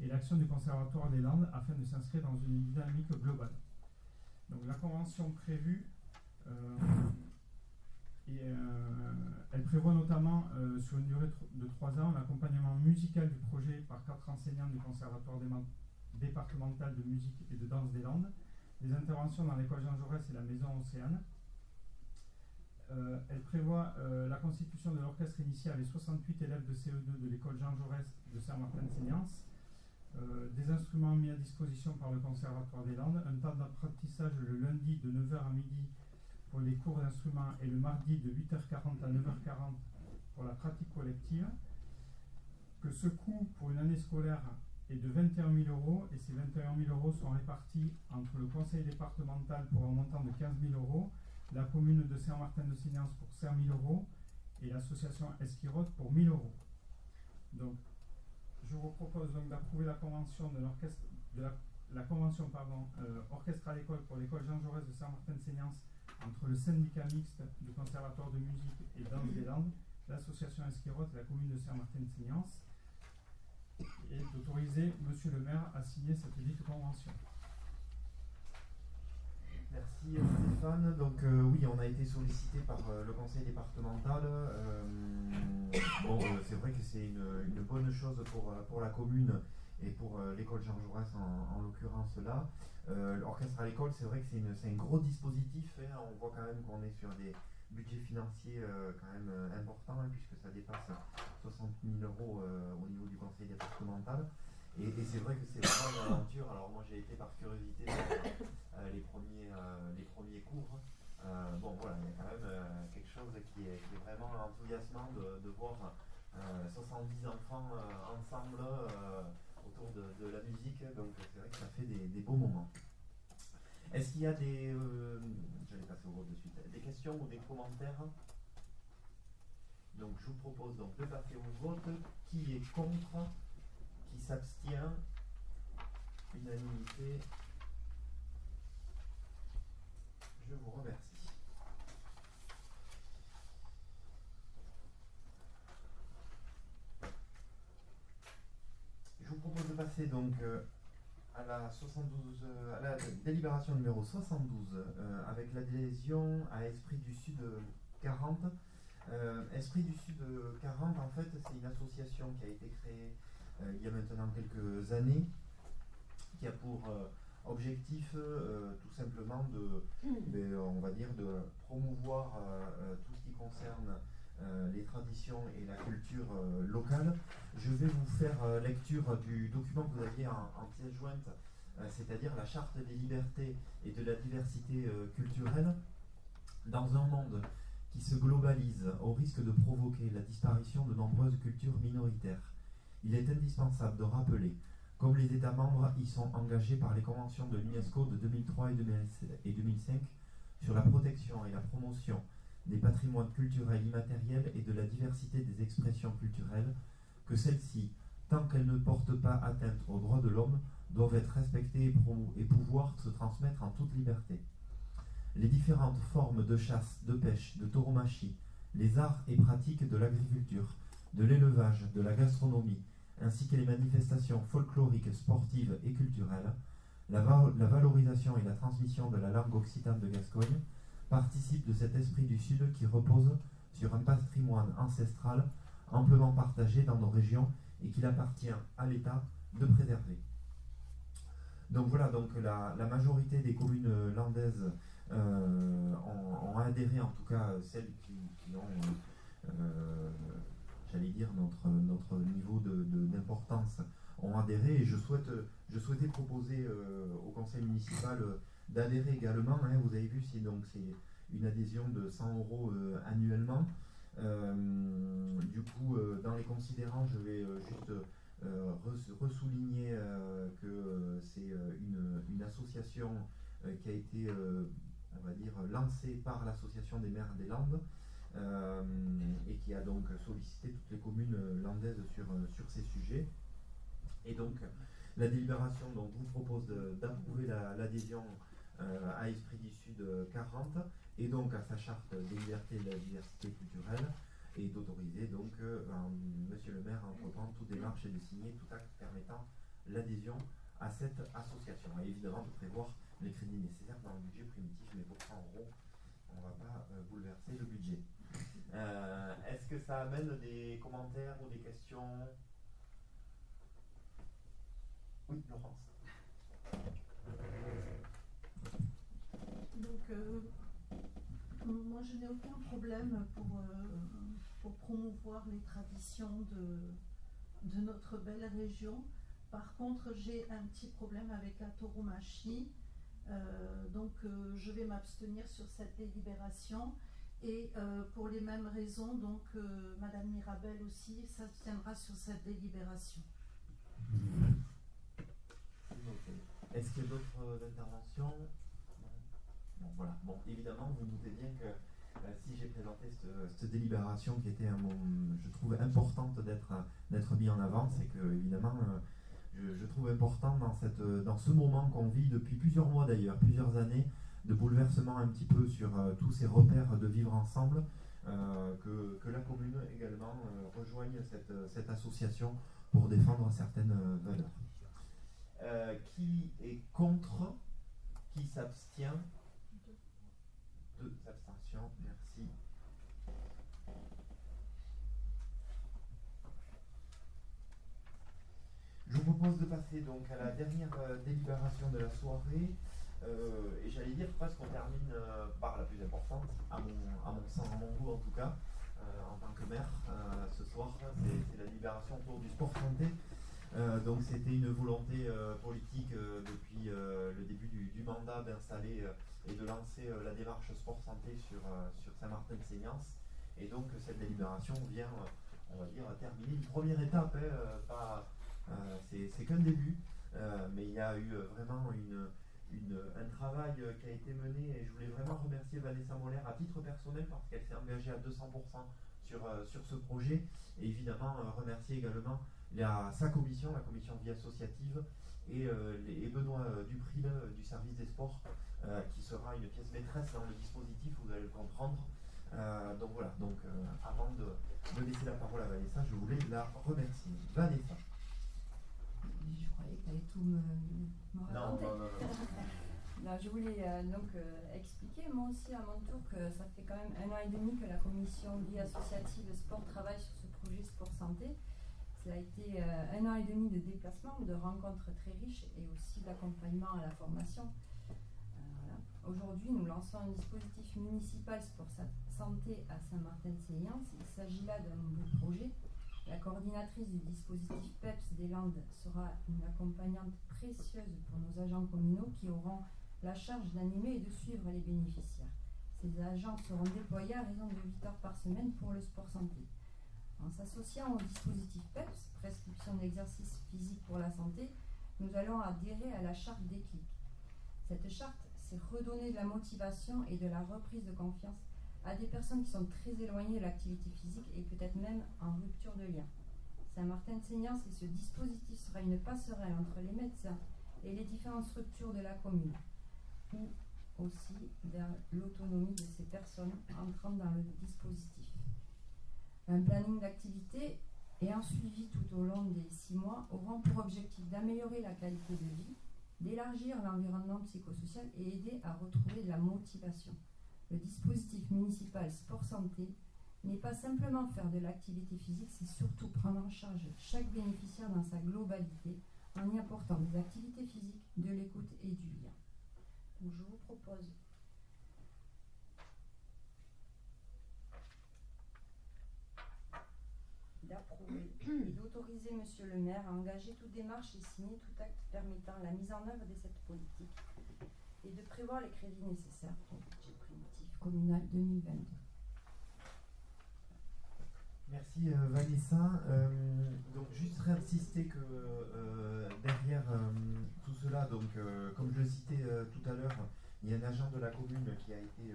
et l'action du Conservatoire des Landes afin de s'inscrire dans une dynamique globale. Donc la convention prévue, elle prévoit notamment sur une durée de 3 ans l'accompagnement musical du projet par 4 enseignants du Conservatoire départemental de musique et de danse des Landes, des interventions dans l'école Jean Jaurès et la maison Océane. Elle prévoit la constitution de l'orchestre initié avec 68 élèves de CE2 de l'école Jean Jaurès de Saint-Martin-de-Seignances, des instruments mis à disposition par le Conservatoire des Landes, un temps d'apprentissage le lundi de 9h à midi pour les cours d'instruments et le mardi de 8h40 à 9h40 pour la pratique collective, que ce coût pour une année scolaire est de 21 000 €, et ces 21 000 € sont répartis entre le conseil départemental pour un montant de 15 000 €, la commune de Saint-Martin-de-Seignances pour 5 000 € et l'association Esquirot pour 1 000 €. Donc, je vous propose donc d'approuver la convention de l'orchestre, orchestre à l'école pour l'école Jean Jaurès de Saint-Martin-de-Seignances entre le syndicat mixte du Conservatoire de musique et danse des Landes, l'association Esquirot et la commune de Saint-Martin-de-Seignances, et d'autoriser Monsieur le maire à signer cette dite convention. Merci Stéphane. Donc oui, on a été sollicité par le conseil départemental. C'est vrai que c'est une bonne chose pour la commune et pour l'école Jean Jaurès en l'occurrence là. L'orchestre à l'école, c'est vrai que c'est un gros dispositif. Hein. On voit quand même qu'on est sur des budgets financiers quand même importants, hein, puisque ça dépasse 60 000 € au niveau du conseil départemental. Et c'est vrai que c'est vraiment une aventure. Alors moi j'ai été par curiosité dans les premiers cours. Voilà, il y a quand même quelque chose qui est vraiment enthousiasmant de voir 70 enfants ensemble autour de la musique. Donc c'est vrai que ça fait des beaux moments. Est-ce qu'il y a j'allais passer au vote de suite, des questions ou des commentaires? Donc je vous propose donc de passer au vote. Qui est contre? Qui s'abstient? Unanimité. Je vous remercie. Je vous propose de passer donc à la délibération numéro 72 avec l'adhésion à Esprit du Sud 40. Esprit du Sud 40, en fait, c'est une association qui a été créée il y a maintenant quelques années, qui a pour Objectif tout simplement on va dire de promouvoir tout ce qui concerne les traditions et la culture locale. Je vais vous faire lecture du document que vous aviez en pièce jointe, c'est-à-dire la charte des libertés et de la diversité culturelle. Dans un monde qui se globalise au risque de provoquer la disparition de nombreuses cultures minoritaires, il est indispensable de rappeler, comme les États membres y sont engagés par les conventions de l'UNESCO de 2003 et 2005 sur la protection et la promotion des patrimoines culturels immatériels et de la diversité des expressions culturelles, que celles-ci, tant qu'elles ne portent pas atteinte aux droits de l'homme, doivent être respectées et pouvoir se transmettre en toute liberté. Les différentes formes de chasse, de pêche, de tauromachie, les arts et pratiques de l'agriculture, de l'élevage, de la gastronomie, ainsi que les manifestations folkloriques, sportives et culturelles, la valorisation et la transmission de la langue occitane de Gascogne participent de cet esprit du Sud qui repose sur un patrimoine ancestral amplement partagé dans nos régions et qu'il appartient à l'État de préserver. Donc voilà, donc la majorité des communes landaises ont adhéré, en tout cas celles qui ont, j'allais dire, notre niveau d'importance ont adhéré, et je souhaitais proposer au conseil municipal d'adhérer également. Vous avez vu, c'est une adhésion de 100 € annuellement. Du coup, dans les considérants, je vais juste ressouligner que c'est une association qui a été, on va dire, lancée par l'Association des maires des Landes, et qui a donc sollicité toutes les communes landaises sur ces sujets. Et donc, la délibération vous propose d'approuver l'adhésion à Esprit du Sud 40 et donc à sa charte des libertés et de la diversité culturelle, et d'autoriser donc Monsieur le maire à entreprendre toute démarche et de signer tout acte permettant l'adhésion à cette association. Et évidemment de prévoir les crédits nécessaires dans le budget primitif, mais pour 100 €, on ne va pas bouleverser le budget. Est-ce que ça amène des commentaires ou des questions? Oui, Laurence. Donc, moi je n'ai aucun problème pour promouvoir les traditions de notre belle région. Par contre, j'ai un petit problème avec la tauromachie. Je vais m'abstenir sur cette délibération. Et pour les mêmes raisons, donc Madame Mirabel aussi s'abstiendra sur cette délibération. Est-ce qu'il y a d'autres interventions? Non, voilà. Bon, évidemment, vous doutez bien que si j'ai présenté cette délibération qui était, je trouve, importante d'être mis en avant, c'est que, évidemment, je trouve important dans ce moment qu'on vit depuis plusieurs mois d'ailleurs, plusieurs années, de bouleversement un petit peu sur tous ces repères de vivre ensemble, que la commune également rejoigne cette association pour défendre certaines valeurs. Qui est contre? Qui s'abstient? 2 abstentions, merci. Je vous propose de passer donc à la dernière délibération de la soirée, et j'allais dire presque on termine par la plus importante, à mon goût en tout cas, en tant que maire. Ce soir, c'est la délibération autour du sport santé. Donc c'était une volonté politique depuis le début du mandat d'installer et de lancer la démarche sport santé sur Saint-Martin-de-Ségnance. Et donc cette délibération vient, on va dire, terminer une première étape. C'est qu'un début, mais il y a eu vraiment un travail qui a été mené, et je voulais vraiment remercier Vanessa Moller à titre personnel parce qu'elle s'est engagée à 200% sur ce projet, et évidemment remercier également sa commission, la commission vie associative, et Benoît Dupril du service des sports, qui sera une pièce maîtresse dans le dispositif, vous allez le comprendre. Donc voilà, avant de laisser la parole à Vanessa, je voulais la remercier. Vanessa. Je croyais que tu allais tout me raconter. Non, je voulais expliquer moi aussi à mon tour que ça fait quand même 1 an et demi que la commission vie associative sport travaille sur ce projet sport santé. Cela a été 1 an et demi de déplacement, de rencontres très riches et aussi d'accompagnement à la formation. Voilà. Aujourd'hui, nous lançons un dispositif municipal pour sa santé à Saint-Martin-de-Séance. Il s'agit là d'un beau projet. La coordinatrice du dispositif PEPS des Landes sera une accompagnante précieuse pour nos agents communaux qui auront la charge d'animer et de suivre les bénéficiaires. Ces agents seront déployés à raison de 8 heures par semaine pour le sport santé. En s'associant au dispositif PEPS, prescription d'exercice physique pour la santé, nous allons adhérer à la charte Déclic. Cette charte, c'est redonner de la motivation et de la reprise de confiance à des personnes qui sont très éloignées de l'activité physique et peut-être même en rupture de lien. Saint-Martin-de-Séance et ce dispositif sera une passerelle entre les médecins et les différentes structures de la commune, ou aussi vers l'autonomie de ces personnes entrant dans le dispositif. Un planning d'activité et un suivi tout au long des 6 mois auront pour objectif d'améliorer la qualité de vie, d'élargir l'environnement psychosocial et aider à retrouver de la motivation. Le dispositif municipal Sport Santé n'est pas simplement faire de l'activité physique, c'est surtout prendre en charge chaque bénéficiaire dans sa globalité en y apportant des activités physiques, de l'écoute et du lien. Donc je vous propose d'approuver et d'autoriser Monsieur le maire à engager toute démarche et signer tout acte permettant la mise en œuvre de cette politique et de prévoir les crédits nécessaires pour le budget primitif communal 2022. Merci Vanessa. Donc juste réinsister que derrière tout cela, donc comme je le citais tout à l'heure, il y a un agent de la commune qui a été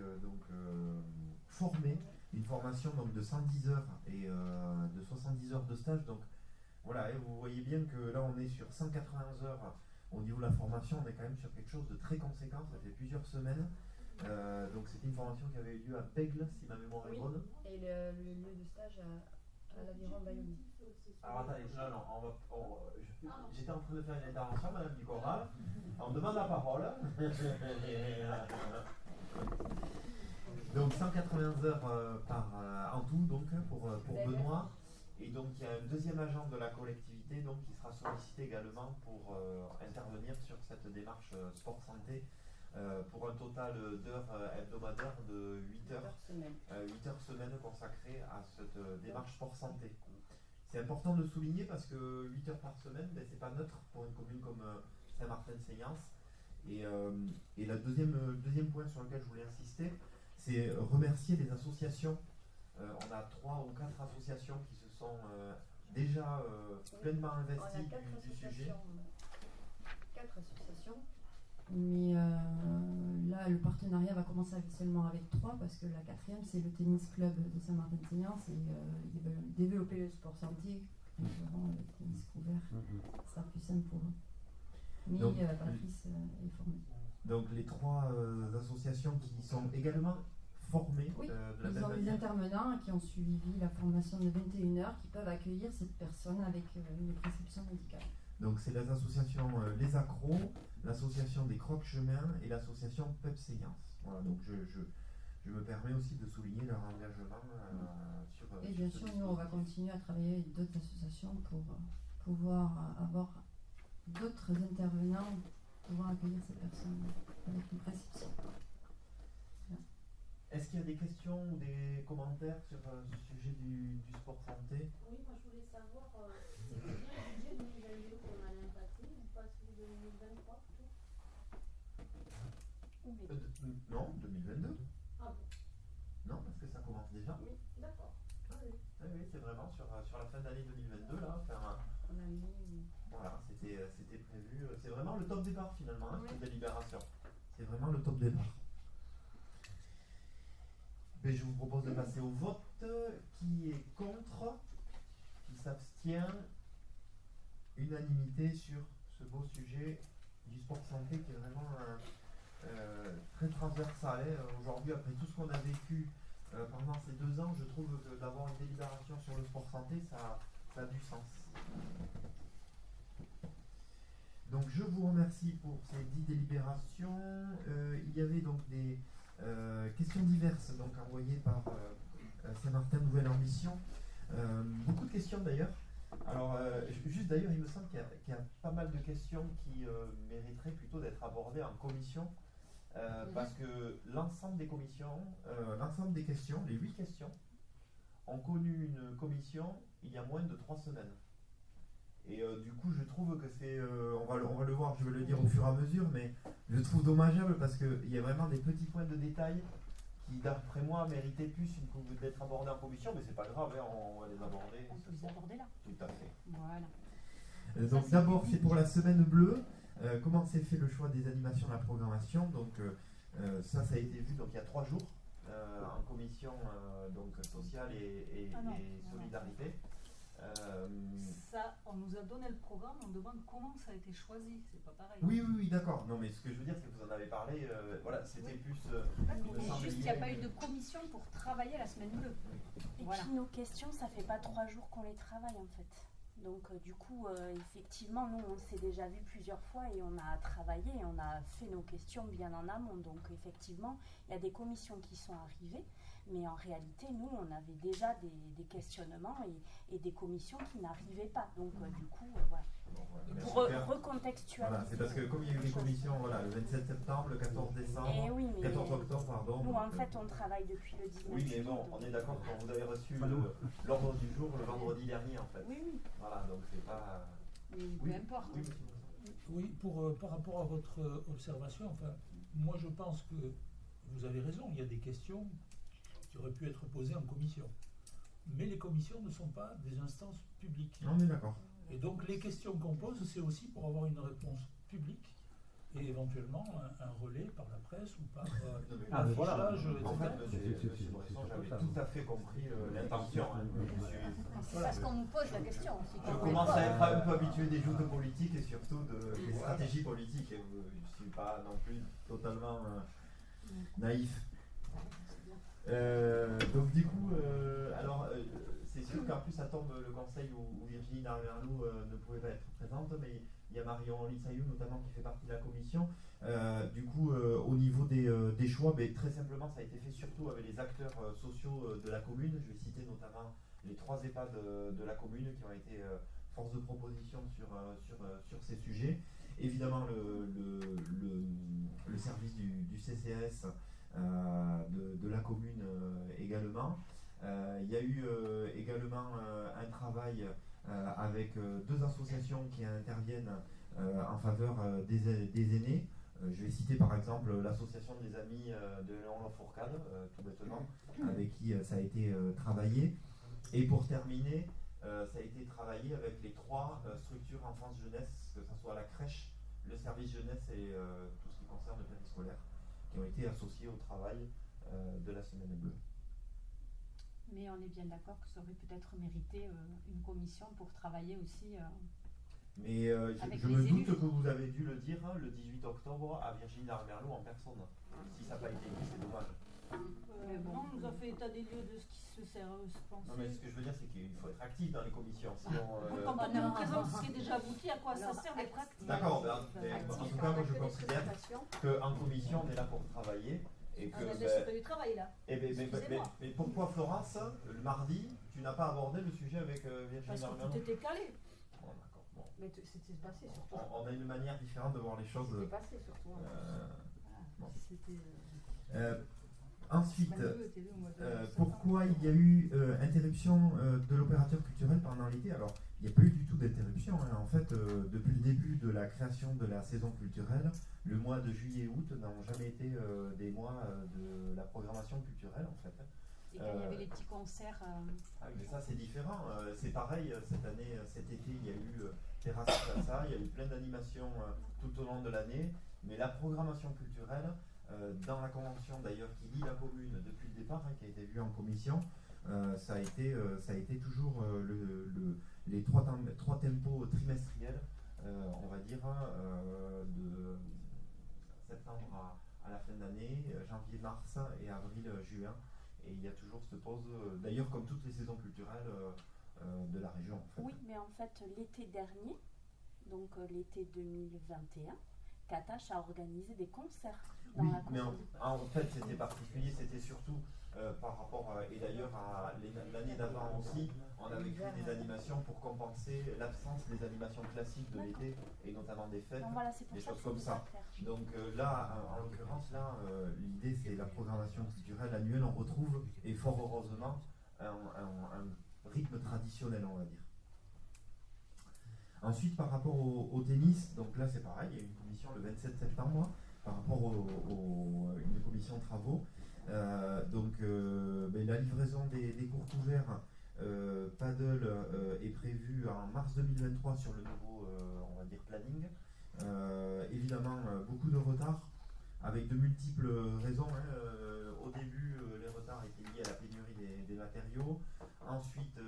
formé, une formation donc de 110 heures et de 70 heures de stage. Donc voilà, et vous voyez bien que là on est sur 180 heures au niveau de la formation, on est quand même sur quelque chose de très conséquent, ça fait plusieurs semaines. Donc c'était une formation qui avait eu lieu à Bègle, si ma mémoire est bonne. Et le lieu de stage à l'Aviron Bayonne. Alors attendez, j'étais en train de faire une intervention, Madame Ducoral. On me demande la parole. Donc 180 heures en tout donc pour Benoît. Et donc il y a un deuxième agent de la collectivité donc, qui sera sollicité également pour intervenir sur cette démarche sport santé pour un total d'heures hebdomadaires de 8 heures semaine consacrées à cette démarche sport santé. C'est important de le souligner parce que 8 heures par semaine, ben, c'est pas neutre pour une commune comme Saint-Martin-de-Séance. Et le deuxième point sur lequel je voulais insister, c'est remercier les associations. On a 3 ou 4 associations qui se sont déjà pleinement investies du sujet. 4 associations. Mais là, le partenariat va commencer seulement avec 3 parce que la 4e, c'est le tennis club de Saint-Martin-de-Séance et ils veulent développer le sport santé. Ils verront le tennis couvert. Ça sera plus simple pour eux. Mais donc, Patrice est formé. Donc les 3 associations qui sont également formées oui, de la ils même ont manière. des intervenants qui ont suivi la formation de 21 heures qui peuvent accueillir cette personne avec une prescription médicale. Donc c'est les associations Les Accros, l'association des Croque-Chemins et l'association PEPS-Séance. Voilà, donc je me permets aussi de souligner leur engagement sur... Et bien sûr, nous on va continuer à travailler avec d'autres associations pour pouvoir avoir d'autres intervenants pouvant accueillir ces personnes avec une prescription. Est-ce qu'il y a des questions ou des commentaires sur ce sujet du sport santé? Oui, moi je voulais savoir, c'est bien le budget 2022 qu'on a impacté ou pas celui de 2023 plutôt? Non, 2022. Ah bon? Non, parce que ça commence déjà. Oui, d'accord. Ah oui, c'est vraiment sur la fin d'année 2022 là. On a mis... Voilà, c'était prévu. C'est vraiment le top départ finalement, oui. Cette délibération. C'est vraiment le top départ. Et je vous propose de passer au vote. Qui est contre? Qui s'abstient? Unanimité sur ce beau sujet du sport santé qui est vraiment très transversal. Aujourd'hui, après tout ce qu'on a vécu pendant ces 2 ans, je trouve que d'avoir une délibération sur le sport santé, ça a du sens. Donc je vous remercie pour ces 10 délibérations. Il y avait donc des questions diverses donc envoyées par Saint-Martin Nouvelle Ambition. Beaucoup de questions d'ailleurs. Alors, juste d'ailleurs, il me semble qu'il y a pas mal de questions qui mériteraient plutôt d'être abordées en commission, parce que l'ensemble des questions, les 8 questions, ont connu une commission il y a moins de 3 semaines. Et du coup, je trouve que c'est, on va le voir, je vais le dire au fur et à mesure, mais je trouve dommageable parce qu'il y a vraiment des petits points de détail qui, d'après moi, méritaient plus d'être abordés en commission, mais c'est pas grave, hein, on va les aborder. On peut les aborder là. Tout à fait. Voilà. Donc d'abord, c'est pour la semaine bleue. Comment s'est fait le choix des animations de la programmation? Donc ça a été vu donc il y a 3 jours en commission donc sociale et solidarité. Ça, on nous a donné le programme, on demande comment ça a été choisi, c'est pas pareil. Oui, d'accord. Non, mais ce que je veux dire, c'est que vous en avez parlé. Voilà, c'était plus. Mais juste, il n'y a pas eu de commission pour travailler la semaine bleue. Et puis nos questions, ça fait pas 3 jours qu'on les travaille en fait. Donc du coup, effectivement, nous on s'est déjà vu plusieurs fois et on a travaillé, on a fait nos questions bien en amont. Donc effectivement, il y a des commissions qui sont arrivées, mais en réalité, nous on avait déjà des questionnements et des commissions qui n'arrivaient pas. Donc du coup, voilà. Pour recontextualiser. Voilà, c'est parce que comme il y a eu des commissions, voilà, le 27 septembre, le 14 décembre, et oui, 14 octobre, pardon. Nous en fait, on travaille depuis le 19. Oui, mais bon, on est d'accord quand vous avez reçu l'ordre du jour le vendredi dernier, en fait. Oui. Voilà, donc c'est pas. Peu importe. Oui, par rapport à votre observation, enfin, moi je pense que vous avez raison, il y a des questions qui auraient pu être posées en commission. Mais les commissions ne sont pas des instances publiques. On est d'accord. Et donc les questions qu'on pose, c'est aussi pour avoir une réponse publique et éventuellement un relais par la presse ou par l'affichage, etc. En fait, monsieur Bresson, j'avais tout à fait compris l'intention. C'est parce qu'on nous pose la question. Je commence à être un peu habitué des joutes politiques et surtout des stratégies politiques. Et je ne suis pas non plus totalement naïf. Donc du coup, c'est sûr qu'en plus ça tombe le conseil où Virginie Darmerlou ne pouvait pas être présente, mais il y a Marion Lissaillou notamment qui fait partie de la commission. Du coup, au niveau des choix, très simplement ça a été fait surtout avec les acteurs sociaux de la commune. Je vais citer notamment les 3 EHPAD de la commune qui ont été force de proposition sur ces sujets. Évidemment le service du CCAS de la commune également. Il y a eu également un travail avec 2 associations qui interviennent en faveur des aînés. Je vais citer par exemple l'association des amis de Léon Lafourcade, tout bêtement, avec qui ça a été travaillé. Et pour terminer, ça a été travaillé avec les 3 structures enfance-jeunesse, que ce soit la crèche, le service jeunesse et tout ce qui concerne le périscolaire, qui ont été associés au travail de la semaine bleue. Mais on est bien d'accord que ça aurait peut-être mérité une commission pour travailler aussi. Mais je me doute que vous avez dû le dire le 18 octobre à Virginie Darmerlou en personne. Si ça n'a pas été dit, c'est dommage. Non, on nous a fait état des lieux de ce qui se sert, je pense. Non, mais ce que je veux dire, c'est qu'il faut être actif dans les commissions. Sinon, quand on nous présente ce qui est déjà abouti, à quoi ça sert d'être actif? D'accord, en tout cas, moi je considère qu'en commission, on est là pour travailler. Et que, c'est pas du travail là. Mais pourquoi, Florence, le mardi, tu n'as pas abordé le sujet avec Virginie Darmerlou? Parce que tout était calé. Bon, d'accord. Bon. Mais c'était passé surtout. On a une manière différente de voir les choses. C'était passé surtout. Bon. C'était. Ensuite, pourquoi il y a eu interruption de l'opérateur culturel pendant l'été? Alors, il n'y a pas eu du tout d'interruption. Hein. En fait, depuis le début de la création de la saison culturelle, le mois de juillet et août n'ont jamais été des mois de la programmation culturelle, en fait. Et quand il y avait les petits concerts. Ah, mais ça, c'est différent. C'est pareil, cette année, cet été, il y a eu Terrasse Plaza, il y a eu plein d'animations tout au long de l'année. Mais la programmation culturelle, dans la convention d'ailleurs qui lie la commune depuis le départ, qui a été vue en commission, ça a été toujours les 3 tempos trimestriels, on va dire, de septembre à la fin d'année, janvier, mars et avril, juin. Et il y a toujours cette pause, d'ailleurs comme toutes les saisons culturelles de la région. En fait. Oui, mais en fait l'été dernier, donc l'été 2021, qu'attache à organiser des concerts dans Oui, la mais commune. en fait c'était particulier, c'était surtout par rapport, et d'ailleurs à l'année d'avant aussi, on avait créé des animations pour compenser l'absence des animations classiques de l'été, et notamment des fêtes, Donc voilà, c'est pour des ça choses que comme c'est ça. clair. Donc là, en l'occurrence, là, l'idée c'est la programmation culturelle annuelle, on retrouve, et fort heureusement, un rythme traditionnel, on va dire. Ensuite, par rapport au tennis, donc là c'est pareil, il y a une commission le 27 septembre par rapport une commission travaux. La livraison des cours couverts paddle est prévue en mars 2023 sur le nouveau on va dire planning. Évidemment, beaucoup de retard avec de multiples raisons. Au début, les retards étaient liés à la pénurie des matériaux. Ensuite,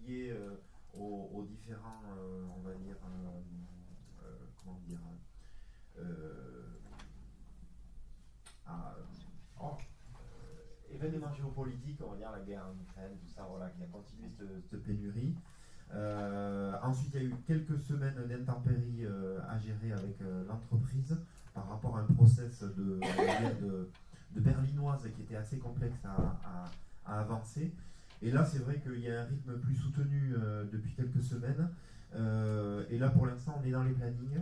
liés aux différents, on va dire, événements géopolitiques, on va dire la guerre en Ukraine, tout ça, voilà, qui a continué cette pénurie. Ensuite, il y a eu quelques semaines d'intempéries à gérer avec l'entreprise par rapport à un process de berlinoise qui était assez complexe à avancer. Et là, c'est vrai qu'il y a un rythme plus soutenu depuis quelques semaines. Et là, pour l'instant, on est dans les plannings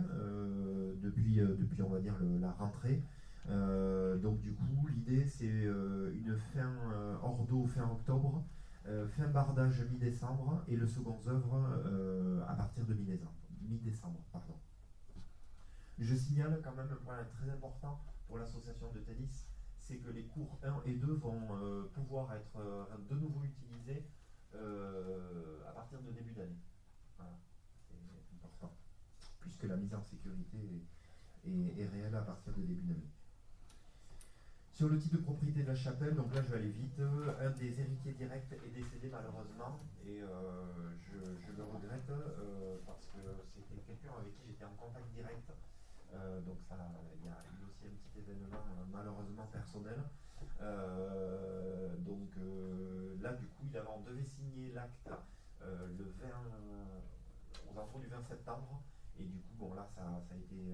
depuis on va dire, la rentrée. Donc du coup, l'idée, c'est une fin hors d'eau fin octobre, fin bardage mi-décembre, et le second œuvre à partir de mi-décembre. Pardon. Je signale quand même un point très important pour l'association de tennis, c'est que les cours 1 et 2 vont pouvoir être de nouveau utilisés à partir de début d'année. Voilà, c'est important, puisque la mise en sécurité est réelle à partir de début d'année. Sur le titre de propriété de la chapelle, donc là je vais aller vite, un des héritiers directs est décédé malheureusement, et je le regrette parce que c'était quelqu'un avec qui j'étais en contact direct. Donc ça, il y a eu aussi un petit événement malheureusement personnel. Là du coup on devait signer l'acte le 20 aux alentours du 20 septembre, et du coup bon là ça a été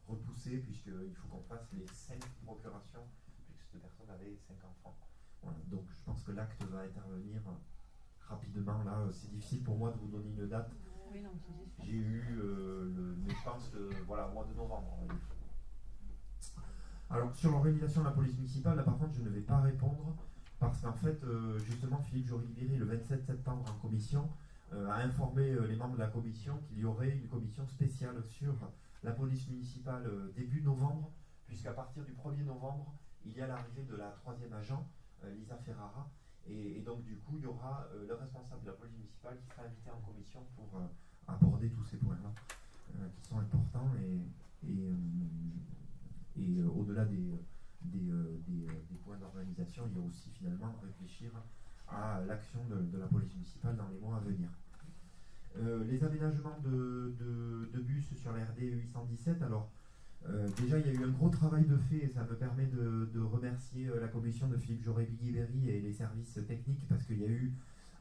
repoussé puisqu'il faut qu'on fasse les 5 procurations puisque cette personne avait 5 enfants. Voilà, donc je pense que l'acte va intervenir rapidement. Là c'est difficile pour moi de vous donner une date. Oui, non, J'ai eu mais je pense voilà, mois de novembre on va dire. Alors sur l'organisation de la police municipale, là par contre je ne vais pas répondre parce qu'en fait justement Philippe Jory-Libéry le 27 septembre en commission a informé les membres de la commission qu'il y aurait une commission spéciale sur la police municipale début novembre, puisqu'à partir du 1er novembre il y a l'arrivée de la 3e agent, Lisa Ferrara, et donc du coup il y aura le responsable de la police municipale qui sera invité en commission pour aborder tous ces points-là qui sont importants, et au-delà des points d'organisation, il y a aussi finalement réfléchir à l'action de la police municipale dans les mois à venir. Les aménagements de bus sur la RD 817, alors déjà il y a eu un gros travail de fait, et ça me permet de remercier la commission de Philippe Jory-Libéry et les services techniques, parce qu'il y a eu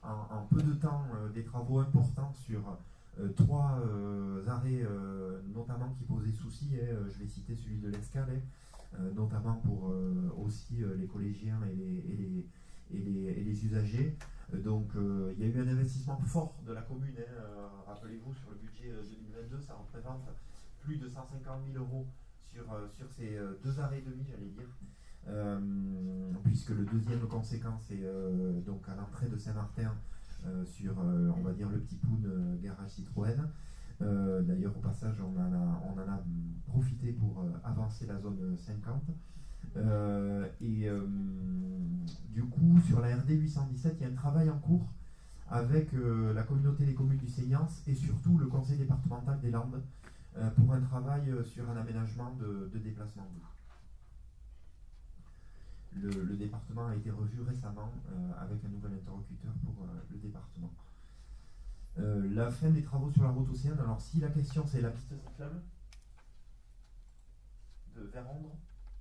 en peu de temps des travaux importants sur 3 arrêts notamment qui posaient souci. Je vais citer celui de l'Escale, notamment pour aussi les collégiens et les usagers. Donc il y a eu un investissement fort de la commune. Rappelez-vous, sur le budget 2022, ça représente plus de 150 000 € sur ces 2 arrêts et demi, j'allais dire, puisque le deuxième conséquence est donc à l'entrée de Saint-Martin sur on va dire le petit Poun garage Citroën. D'ailleurs au passage on en a profité pour avancer la zone 50. Du coup sur la RD 817 il y a un travail en cours avec la communauté des communes du Seignance et surtout le conseil départemental des Landes pour un travail sur un aménagement de déplacement d'eau. Le département a été revu récemment avec un nouvel interlocuteur pour le département. La fin des travaux sur la route océane, alors si la question c'est la piste cyclable de Verondre.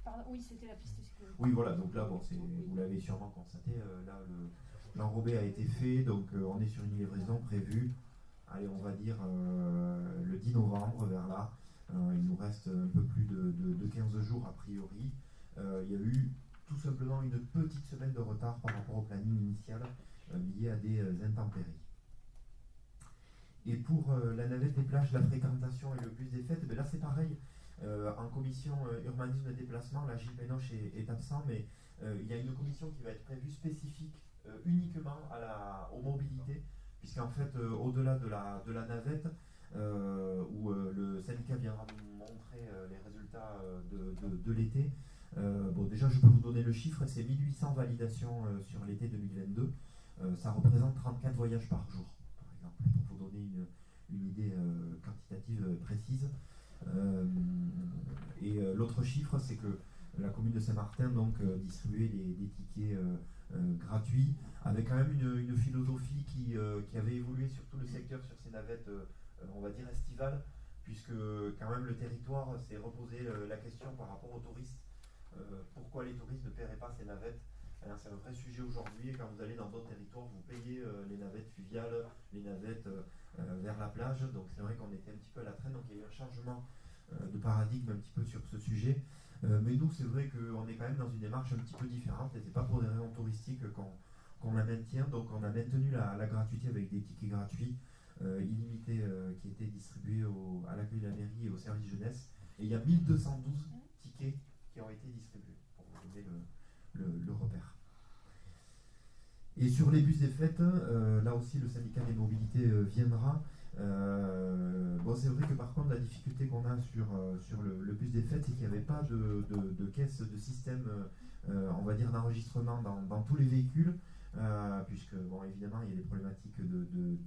Pardon, oui, c'était la piste cyclable. Oui, voilà, donc là, bon, vous l'avez sûrement constaté, là l'enrobé a été fait, donc on est sur une livraison prévue, allez, on va dire le 10 novembre vers là. Il nous reste un peu plus de 15 jours a priori. Il y a eu tout simplement une petite semaine de retard par rapport au planning initial lié à des intempéries. Et pour la navette des plages, la fréquentation et le bus des fêtes, ben là c'est pareil. En commission urbanisme et déplacement, la Gilles Pénoche est absent, mais il y a une commission qui va être prévue spécifique uniquement aux mobilités, puisqu'en fait, au-delà de la navette, où le syndicat viendra nous montrer les résultats de l'été, bon, déjà, je peux vous donner le chiffre, c'est 1800 validations sur l'été 2022. Ça représente 34 voyages par jour, par exemple, pour vous donner une idée quantitative précise. L'autre chiffre, c'est que la commune de Saint-Martin donc distribuait des tickets gratuits, avec quand même une philosophie qui avait évolué sur tout le secteur, sur ces navettes, on va dire estivales, puisque quand même le territoire s'est reposé la question par rapport aux touristes. Pourquoi les touristes ne paieraient pas ces navettes? Alors, c'est un vrai sujet aujourd'hui, et quand vous allez dans d'autres territoires, vous payez les navettes fluviales, les navettes vers la plage, donc c'est vrai qu'on était un petit peu à la traîne, donc il y a eu un changement de paradigme un petit peu sur ce sujet. Mais nous, c'est vrai qu'on est quand même dans une démarche un petit peu différente, et c'est pas pour des raisons touristiques qu'on la maintient, donc on a maintenu la gratuité avec des tickets gratuits illimités qui étaient distribués à l'accueil de la mairie et au service jeunesse, et il y a 1212 tickets qui ont été distribués, pour vous donner le repère. Et sur les bus des fêtes, là aussi le syndicat des mobilités viendra. Bon, c'est vrai que par contre la difficulté qu'on a sur le bus des fêtes, c'est qu'il n'y avait pas de caisse, de système, on va dire, d'enregistrement dans tous les véhicules, puisque bon, évidemment il y a des problématiques de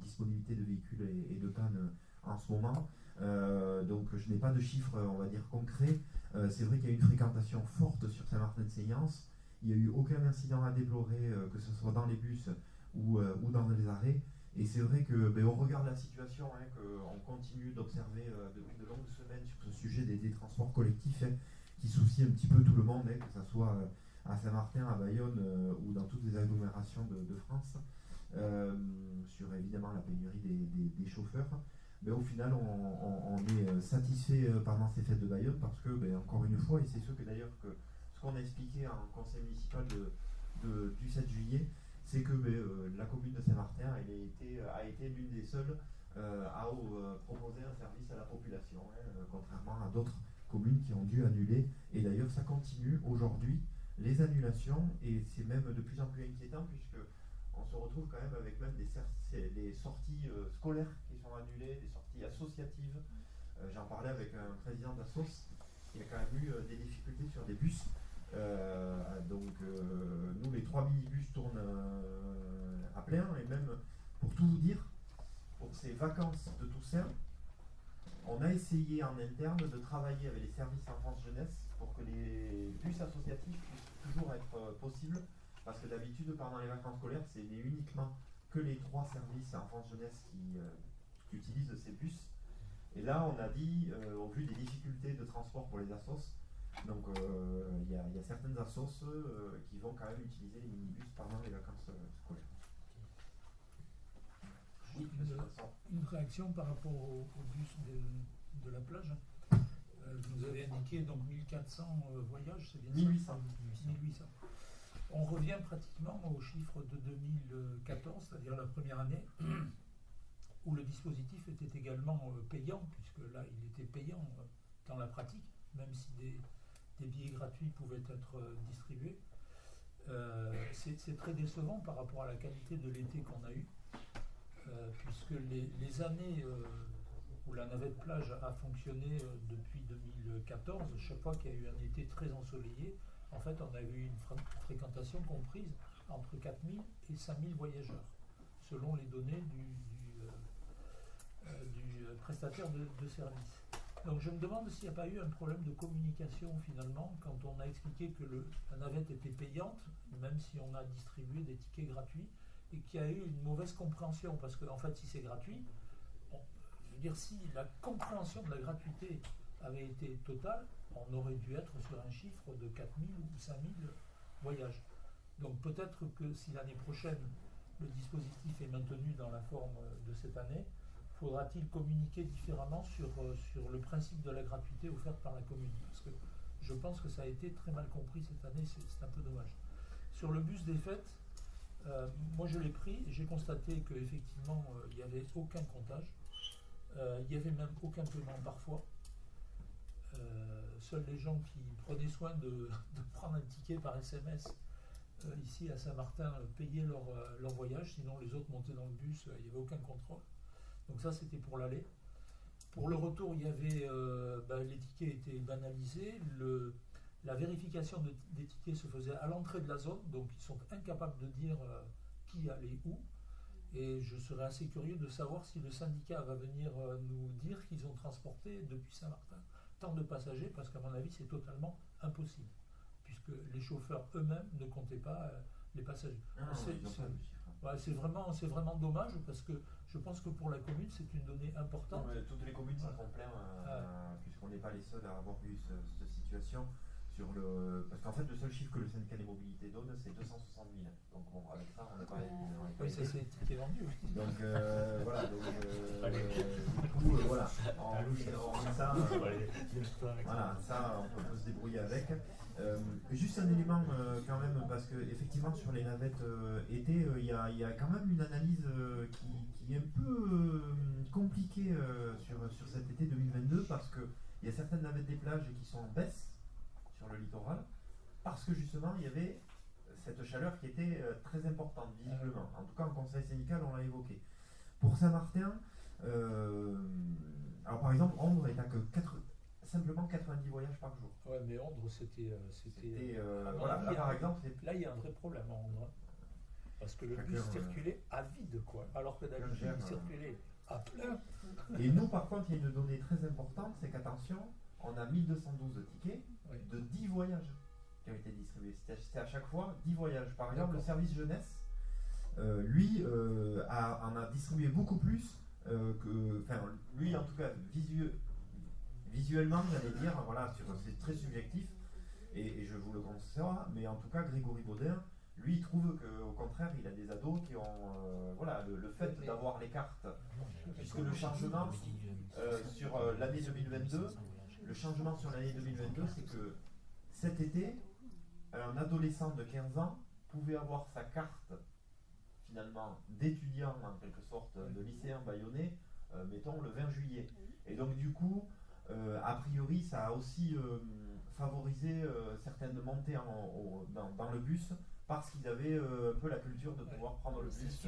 disponibilité de véhicules et de panne en ce moment. Donc je n'ai pas de chiffres, on va dire, concrets. C'est vrai qu'il y a une fréquentation forte sur Saint-Martin-de-Séance. Il n'y a eu aucun incident à déplorer, que ce soit dans les bus ou dans les arrêts. Et c'est vrai que, au regard de la situation, qu'on continue d'observer depuis de longues semaines sur ce sujet des transports collectifs, qui soucient un petit peu tout le monde, que ce soit à Saint-Martin, à Bayonne ou dans toutes les agglomérations de France, sur évidemment la pénurie des chauffeurs. Mais au final, on est satisfait pendant ces fêtes de Bayonne parce que, encore une fois, et c'est ce qu'on a expliqué en conseil municipal du 7 juillet, c'est que la commune de Saint-Martin a été l'une des seules à proposer un service à la population, contrairement à d'autres communes qui ont dû annuler. Et d'ailleurs, ça continue aujourd'hui, les annulations, et c'est même de plus en plus inquiétant puisque on se retrouve quand même avec même des sorties scolaires qui sont annulées, des sorties associatives. J'en parlais avec un président d'Assos, il y a quand même eu des difficultés sur des bus. Nous, les 3 minibus tournent à plein, et même, pour tout vous dire, pour ces vacances de Toussaint, on a essayé en interne de travailler avec les services enfance-jeunesse pour que les bus associatifs puissent toujours être possibles. Parce que d'habitude, pendant les vacances scolaires, c'est uniquement que les 3 services enfance-jeunesse qui utilisent ces bus. Et là, on a dit, au vu des difficultés de transport pour les assos, donc il y a certaines assos qui vont quand même utiliser les minibus pendant les vacances scolaires. Oui, une réaction par rapport au bus de la plage. Vous avez indiqué donc 1400 voyages, c'est bien 1800. Ça 1800. On revient pratiquement au chiffre de 2014, c'est-à-dire la première année, où le dispositif était également payant, puisque là, il était payant dans la pratique, même si des billets gratuits pouvaient être distribués. C'est très décevant par rapport à la qualité de l'été qu'on a eu, puisque les années où la navette plage a fonctionné depuis 2014, chaque fois qu'il y a eu un été très ensoleillé, en fait, on a eu une fréquentation comprise entre 4000 et 5000 voyageurs, selon les données du prestataire de service. Donc je me demande s'il n'y a pas eu un problème de communication finalement, quand on a expliqué que la navette était payante, même si on a distribué des tickets gratuits, et qu'il y a eu une mauvaise compréhension, parce qu'en fait, si c'est gratuit, je veux dire, si la compréhension de la gratuité avait été totale, on aurait dû être sur un chiffre de 4000 ou 5000 voyages. Donc peut-être que si l'année prochaine le dispositif est maintenu dans la forme de cette année, faudra-t-il communiquer différemment sur le principe de la gratuité offerte par la commune? Parce que je pense que ça a été très mal compris cette année, c'est un peu dommage. Sur le bus des fêtes, moi je l'ai pris et j'ai constaté qu'effectivement il n'y avait aucun comptage, il n'y avait même aucun paiement parfois. Seuls les gens qui prenaient soin de prendre un ticket par SMS ici à Saint-Martin payaient leur voyage, sinon les autres montaient dans le bus, il n'y avait aucun contrôle. Donc ça c'était pour l'aller. Pour le retour, il y avait les tickets étaient banalisés, la vérification des tickets se faisait à l'entrée de la zone, donc ils sont incapables de dire qui allait où. Et je serais assez curieux de savoir si le syndicat va venir nous dire qu'ils ont transporté depuis Saint-Martin tant de passagers, parce qu'à mon avis c'est totalement impossible, puisque les chauffeurs eux-mêmes ne comptaient pas les passagers. C'est vraiment dommage, parce que je pense que pour la commune c'est une donnée importante. Toutes les communes s'en sont plaintes, puisqu'on n'est pas les seuls à avoir eu cette situation. Parce qu'en fait, le seul chiffre que le syndicat des mobilités donne, c'est 260 000. Donc bon, avec ça, on n'est pas... Oui, ça c'est ticket vendu. Donc voilà, du coup, voilà, ça, on peut se débrouiller avec. Juste un élément quand même, parce que effectivement sur les navettes été, il y a quand même une analyse qui est un peu compliquée sur cet été 2022, parce qu'il y a certaines navettes des plages qui sont en baisse sur le littoral, parce que justement il y avait cette chaleur qui était très importante visiblement. En tout cas en conseil syndical on l'a évoqué. Pour Saint-Martin, alors par exemple Ondres est à que simplement 90 voyages par jour. Ouais, mais Ondres c'était voilà, là par exemple là il y a un vrai problème à Ondres, parce que le bus circulait à vide, quoi, alors que d'habitude il circulait à plein. Et nous par contre il y a une donnée très importante, c'est qu'attention, on a 1212 tickets de 10 voyages qui ont été distribués. C'était à chaque fois 10 voyages. Par exemple, le service jeunesse, lui, en a distribué beaucoup plus lui en tout cas, visuellement, j'allais dire, voilà, c'est très subjectif, et je vous le conçois, mais en tout cas, Grégory Baudin, lui, il trouve qu'au contraire, il a des ados qui ont, le fait d'avoir les cartes, puisque le changement sur l'année 2022, c'est que cet été, un adolescent de 15 ans pouvait avoir sa carte, finalement, d'étudiant, en quelque sorte, de lycéen bayonnais, mettons, le 20 juillet. Et donc, du coup, a priori, ça a aussi favorisé certaines montées dans le bus, parce qu'ils avaient un peu la culture de pouvoir prendre le bus.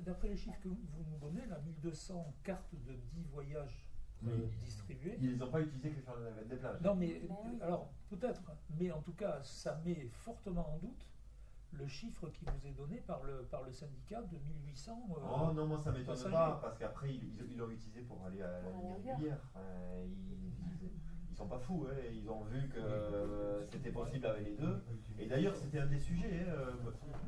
D'après les chiffres que vous nous donnez, là, 1200 cartes de 10 voyages distribuées. Ils les ont pas utilisées que sur la navette des plages. Non, mais alors peut-être, mais en tout cas, ça met fortement en doute le chiffre qui vous est donné par le syndicat de 1800. Oh non, moi ça m'étonne pas, parce qu'après ils l'ont utilisé pour aller à la ligne régulière. Ils sont pas fous, hein. Ils ont vu que c'était possible avec les deux. Et d'ailleurs, c'était un des sujets.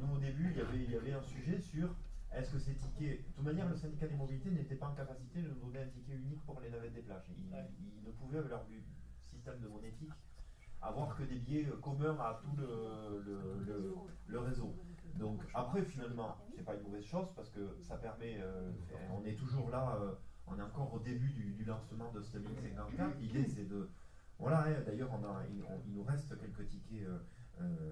Nous, au début, il y avait un sujet sur est-ce que ces tickets. De toute manière, le syndicat des mobilités n'était pas en capacité de nous donner un ticket unique pour les navettes des plages. Ils ne pouvaient, avec leur système de monétique, avoir que des billets communs à tout le réseau. Donc, après, finalement, c'est pas une mauvaise chose, parce que ça permet. On est toujours là. On est encore au début du lancement de ce 1054. L'idée, c'est de... Voilà, d'ailleurs, il nous reste quelques tickets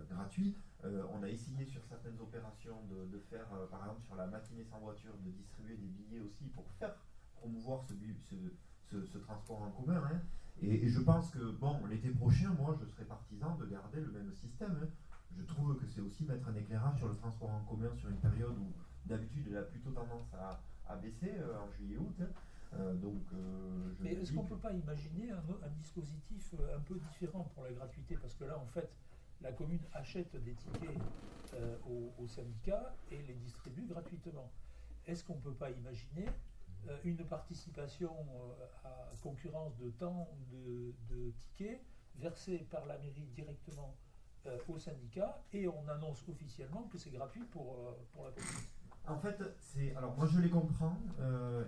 gratuits. On a essayé sur certaines opérations de faire, par exemple, sur la matinée sans voiture, de distribuer des billets aussi pour faire promouvoir ce transport en commun. Hein. Et je pense que, bon, l'été prochain, moi, je serais partisan de garder le même système. Hein. Je trouve que c'est aussi mettre un éclairage sur le transport en commun sur une période où, d'habitude, il a plutôt tendance à baisser, en juillet-août. Hein. Mais est-ce qu'on ne peut pas imaginer un dispositif un peu différent pour la gratuité? Parce que là, en fait, la commune achète des tickets au syndicat et les distribue gratuitement. Est-ce qu'on ne peut pas imaginer une participation à concurrence de temps de tickets versés par la mairie directement au syndicat, et on annonce officiellement que c'est gratuit pour la commune? En fait, alors moi je les comprends,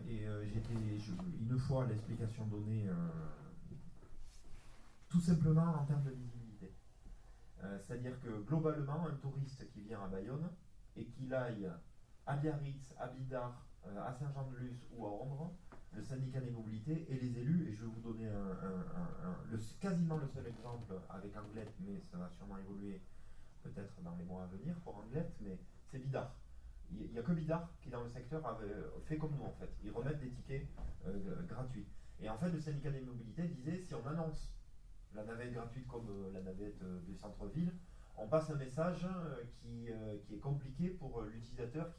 et une fois l'explication donnée, tout simplement en termes de visibilité. C'est-à-dire que globalement, un touriste qui vient à Bayonne et qu'il aille à Biarritz, à Bidart à Saint-Jean-de-Luz ou à Ombre, le syndicat des mobilités et les élus, et je vais vous donner quasiment le seul exemple avec Anglette, mais ça va sûrement évoluer peut-être dans les mois à venir pour Anglette, mais c'est Bidart. Il n'y a que Bidart qui dans le secteur fait comme nous en fait. Ils remettent des tickets gratuits. Et en fait le syndicat des mobilités disait si on annonce la navette gratuite comme la navette du centre-ville, on passe un message qui est compliqué pour l'utilisateur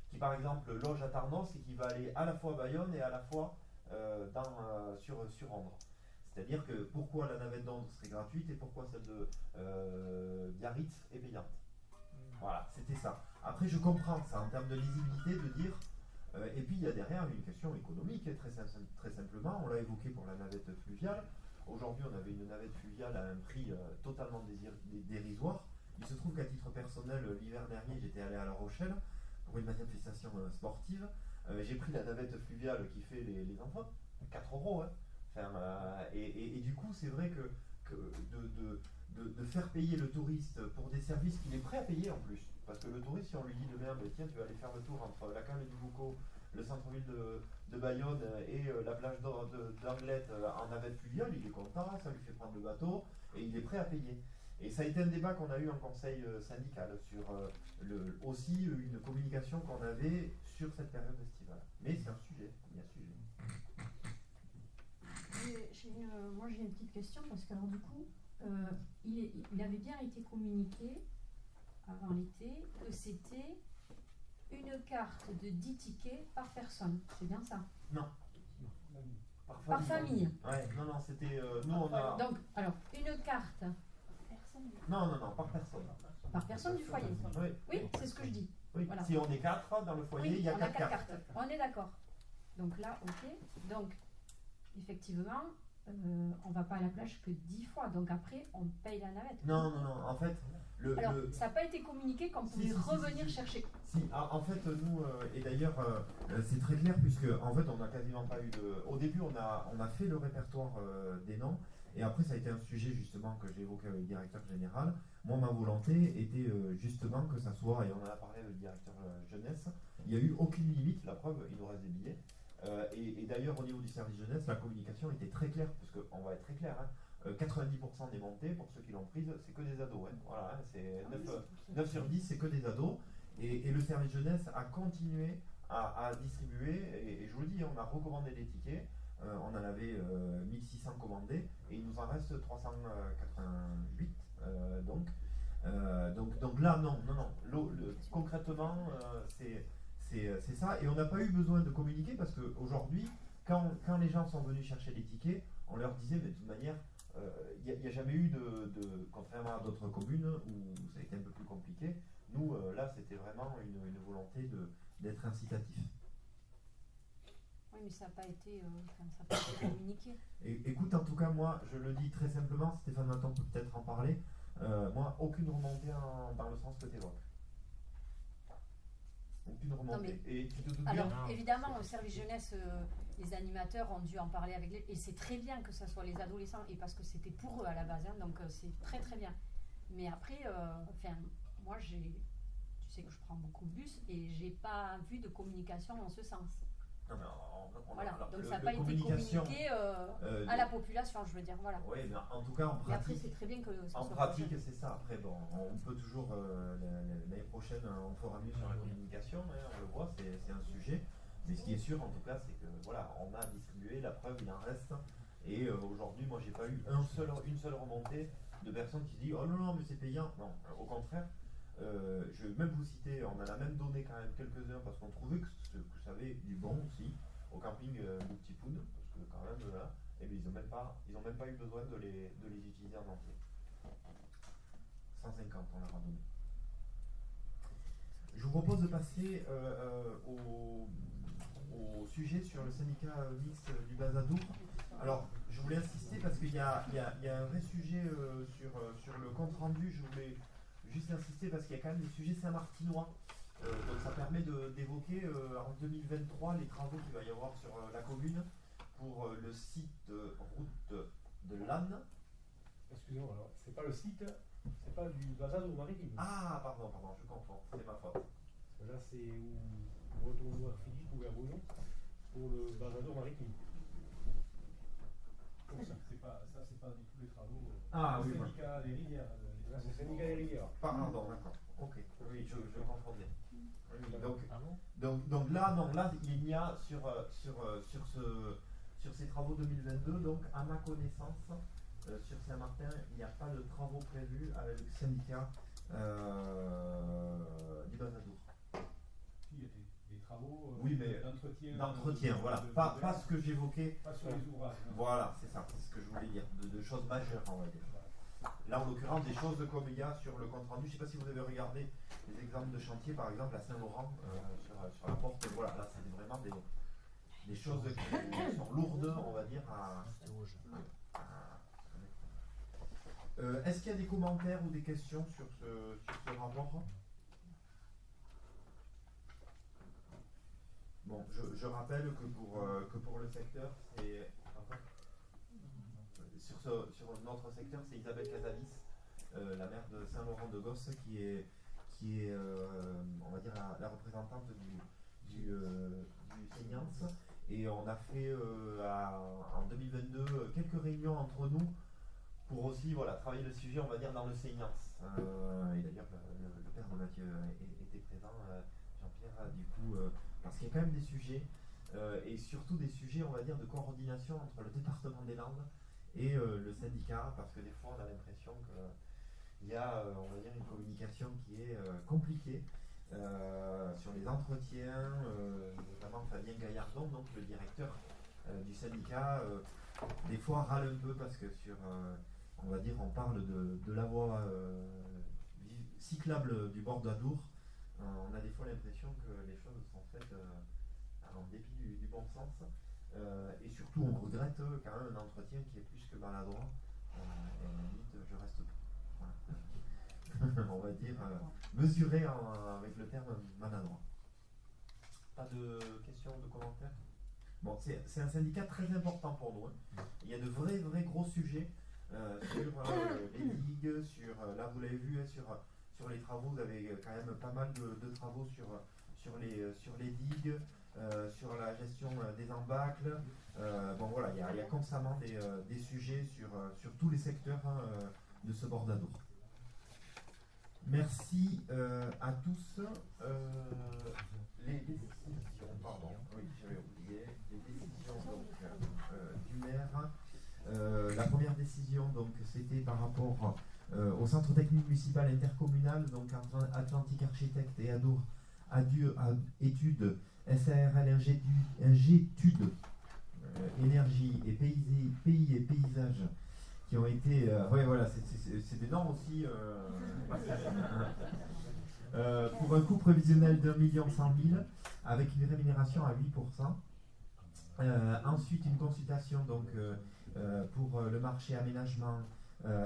qui par exemple loge à Tarnos et qui va aller à la fois à Bayonne et à la fois sur Ambre. C'est-à-dire que pourquoi la navette d'Ambre serait gratuite et pourquoi celle de Biarritz est payante. Voilà, c'était ça. Après, je comprends ça en termes de lisibilité, de dire. Et puis, il y a derrière une question économique, très simplement. On l'a évoqué pour la navette fluviale. Aujourd'hui, on avait une navette fluviale à un prix totalement dérisoire. Il se trouve qu'à titre personnel, l'hiver dernier, j'étais allé à La Rochelle pour une manifestation sportive. J'ai pris la navette fluviale qui fait les enfants, 4 €. Hein. Enfin, et du coup, c'est vrai que de faire payer le touriste pour des services qu'il est prêt à payer en plus. Parce que le touriste, si on lui dit demain, tiens, tu vas aller faire le tour entre la cale du Boucau, le centre-ville de Bayonne et la plage d'Anglette en navette fluviale, il est content, ça lui fait prendre le bateau et il est prêt à payer. Et ça a été un débat qu'on a eu en conseil syndical sur aussi une communication qu'on avait sur cette période estivale. Mais c'est un sujet, il y a un sujet. Moi j'ai une petite question parce que alors du coup il avait bien été communiqué avant l'été que c'était une carte de 10 tickets par personne, c'est bien ça? Non. Par famille. Ouais, non, c'était nous on a. Donc alors une carte. Non, par personne. Par personne du foyer. Oui, c'est ce que je dis. Oui. Voilà. Si on est 4 dans le foyer, oui, il y a 4 cartes. On est d'accord. Donc là, ok. Donc effectivement, on va pas à la plage que 10 fois. Donc après, on paye la navette. Non. En fait, ça n'a pas été communiqué qu'on pouvait revenir chercher. Si, en fait, nous, et d'ailleurs, c'est très clair puisque en fait, on n'a quasiment pas eu de. Au début, on a fait le répertoire des noms. Et après, ça a été un sujet justement que j'ai évoqué avec le directeur général. Moi, ma volonté était justement que ça soit, et on en a parlé avec le directeur jeunesse, il n'y a eu aucune limite, la preuve, il nous reste des billets. Et d'ailleurs, au niveau du service jeunesse, la communication était très claire, parce qu'on va être très clair, 90% des montées, pour ceux qui l'ont prise, c'est que des ados. Hein. Voilà, c'est 9 sur 10, c'est que des ados. Et le service jeunesse a continué à distribuer, et je vous le dis, on a recommandé des tickets. On en avait 1600 commandés et il nous en reste 388. Donc là, non. Concrètement, c'est ça. Et on n'a pas eu besoin de communiquer parce qu'aujourd'hui, quand les gens sont venus chercher les tickets, on leur disait, mais de toute manière, il n'y a jamais eu contrairement à d'autres communes où ça a été un peu plus compliqué. Nous, là, c'était vraiment une volonté d'être incitatif. Oui, mais ça n'a pas été communiqué. Écoute, en tout cas, moi, je le dis très simplement, Stéphane Maton peut peut-être en parler, moi, aucune remontée dans le sens que tu évoques. Aucune remontée. Et tu te doutes alors, bien. évidemment, au service jeunesse, les animateurs ont dû en parler avec les... Et c'est très bien que ce soit les adolescents, et parce que c'était pour eux à la base, hein, donc c'est très très bien. Mais après, moi, tu sais que je prends beaucoup de bus, et j'ai pas vu de communication en ce sens. Non, mais voilà, donc ça n'a pas été communiqué à la population, je veux dire, voilà. Oui, mais en tout cas, en pratique. Mais après, c'est très bien que ça en soit pratique, c'est ça. Après, bon, on peut toujours, l'année prochaine, on fera mieux sur la communication, hein, on le voit, c'est un sujet. Mais ce qui est sûr, en tout cas, c'est que, voilà, on a distribué, la preuve, il en reste. Et aujourd'hui, moi, j'ai pas eu une seule remontée de personnes qui se disent, oh non, mais c'est payant. Non, au contraire. Je vais même vous citer, on en a même donné quand même quelques-uns parce qu'on trouvait que ça avait du bon aussi au camping du Petit Poun, parce que quand même là, ils n'ont même pas eu besoin de les utiliser en entier. 150 on leur a donné. Je vous propose de passer au sujet sur le syndicat mixte du Bazadour. Alors, je voulais insister parce qu'il y a un vrai sujet sur le compte rendu. Je voulais juste insister parce qu'il y a quand même des sujets saint-martinois. Donc ça permet d'évoquer en 2023 les travaux qu'il va y avoir sur la commune pour le site route de Lannes. Excusez-moi, alors c'est pas le site, c'est pas du Bazadour maritime. Ah pardon, je confonds, c'est ma faute. Parce que là c'est où retournoir physique ouvert bouillon pour le Bazador maritime. Donc ça, c'est pas du tout les travaux. Ah oui, syndicat des rivières. Là, c'est syndicat des rivières. Pardon, d'accord. Ok. Oui, je confondais. Oui, donc là, non, là, il n'y a sur ces travaux 2022, donc à ma connaissance, sur Saint-Martin, il n'y a pas de travaux prévus avec le syndicat du Bazadour. Il y a des travaux oui, mais d'entretien, voilà. Pas ce que j'évoquais. Pas sur les ouvrages. Voilà, c'est ça, c'est ce que je voulais dire, de choses majeures, on va dire. Là, en l'occurrence, des choses comme il y a sur le compte rendu. Je ne sais pas si vous avez regardé les exemples de chantier, par exemple à Saint-Laurent, sur la porte. Voilà, là, c'est vraiment des choses qui sont lourdes, on va dire. Est-ce qu'il y a des commentaires ou des questions sur ce rapport? Bon, je rappelle que pour le secteur, c'est sur notre secteur, c'est Isabelle Casalis, la maire de Saint-Laurent-de-Gosse, qui est on va dire la représentante du Seignance. Et on a fait en 2022 quelques réunions entre nous pour aussi travailler le sujet, on va dire, dans le Seignance. Et d'ailleurs, le père de Mathieu était présent, Jean-Pierre, du coup, parce qu'il y a quand même des sujets, et surtout des sujets, on va dire, de coordination entre le département des Landes et le syndicat, parce que des fois, on a l'impression qu'il y a, on va dire, une communication qui est compliquée sur les entretiens, notamment Fabien Gaillardon, donc le directeur du syndicat, des fois râle un peu parce que on va dire, on parle de la voie cyclable du bord d'Adour. On a des fois l'impression que les choses sont faites en dépit du bon sens. Et surtout, on regrette quand même un entretien qui est plus que maladroit. Et à la limite, je reste on va dire mesuré avec le terme maladroit. Pas de questions, de commentaires? Bon, c'est un syndicat très important pour nous. Il y a de vrais gros sujets sur les digues, là vous l'avez vu, sur les travaux, vous avez quand même pas mal de travaux sur les digues, sur la gestion des embâcles. Bon voilà, il y a constamment des sujets sur tous les secteurs de ce bord d'Adour. Merci à tous. Les décisions, pardon, oui, j'avais oublié, les décisions donc, du maire. La première décision, donc, c'était par rapport au centre technique municipal intercommunal, donc Atlantique Architecte et Adour études SARL Gétudes énergie et pays et paysages qui ont été voilà, c'est des normes aussi pour un coût prévisionnel d'1,1 million avec une rémunération à 8%. Ensuite, une consultation donc pour le marché aménagement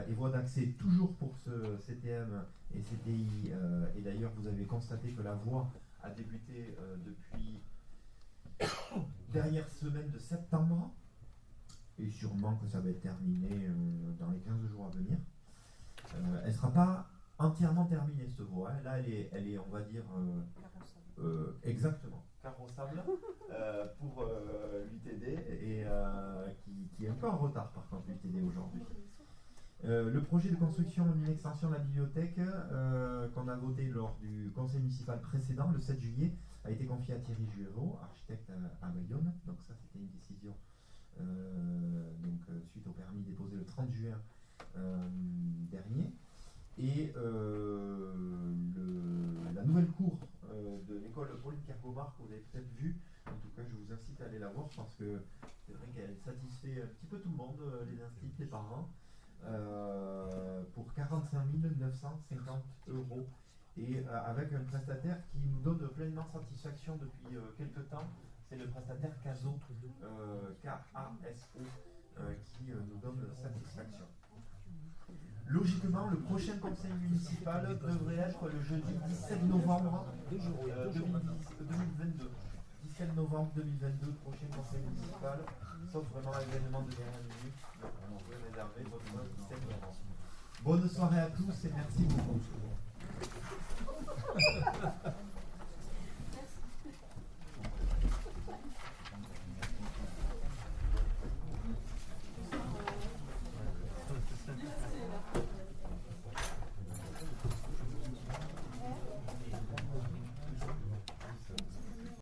et voies d'accès, toujours pour ce CTM et CTI. Et d'ailleurs, vous avez constaté que la voie a débuté depuis dernière semaine de septembre. Et sûrement que ça va être terminé dans les 15 jours à venir. Elle ne sera pas entièrement terminée, cette voie. Là, elle est on va dire, exactement, carrossable pour l'UTD, et qui est un peu en retard, par contre, l'UTD aujourd'hui. Le projet de construction d'une extension de la bibliothèque qu'on a voté lors du conseil municipal précédent, le 7 juillet, a été confié à Thierry Juéreau, architecte à Bayonne. Donc ça, c'était une décision suite au permis déposé le 30 juin dernier. Et la nouvelle cour de l'école Pauline Kergomar, que vous avez peut-être vu, en tout cas je vous incite à aller la voir parce que c'est vrai qu'elle satisfait un petit peu tout le monde, les instituts, les parents, pour 45 950 €. Et avec un prestataire qui nous donne pleinement satisfaction depuis quelques temps, c'est le prestataire CASO, KASO, qui nous donne satisfaction. Logiquement, le prochain conseil municipal devrait être le jeudi 17 novembre 2022. 17 novembre 2022, prochain conseil municipal, sauf vraiment l'événement de dernière minute. On peut réserver votre 17 novembre. Bonne soirée à tous et merci beaucoup.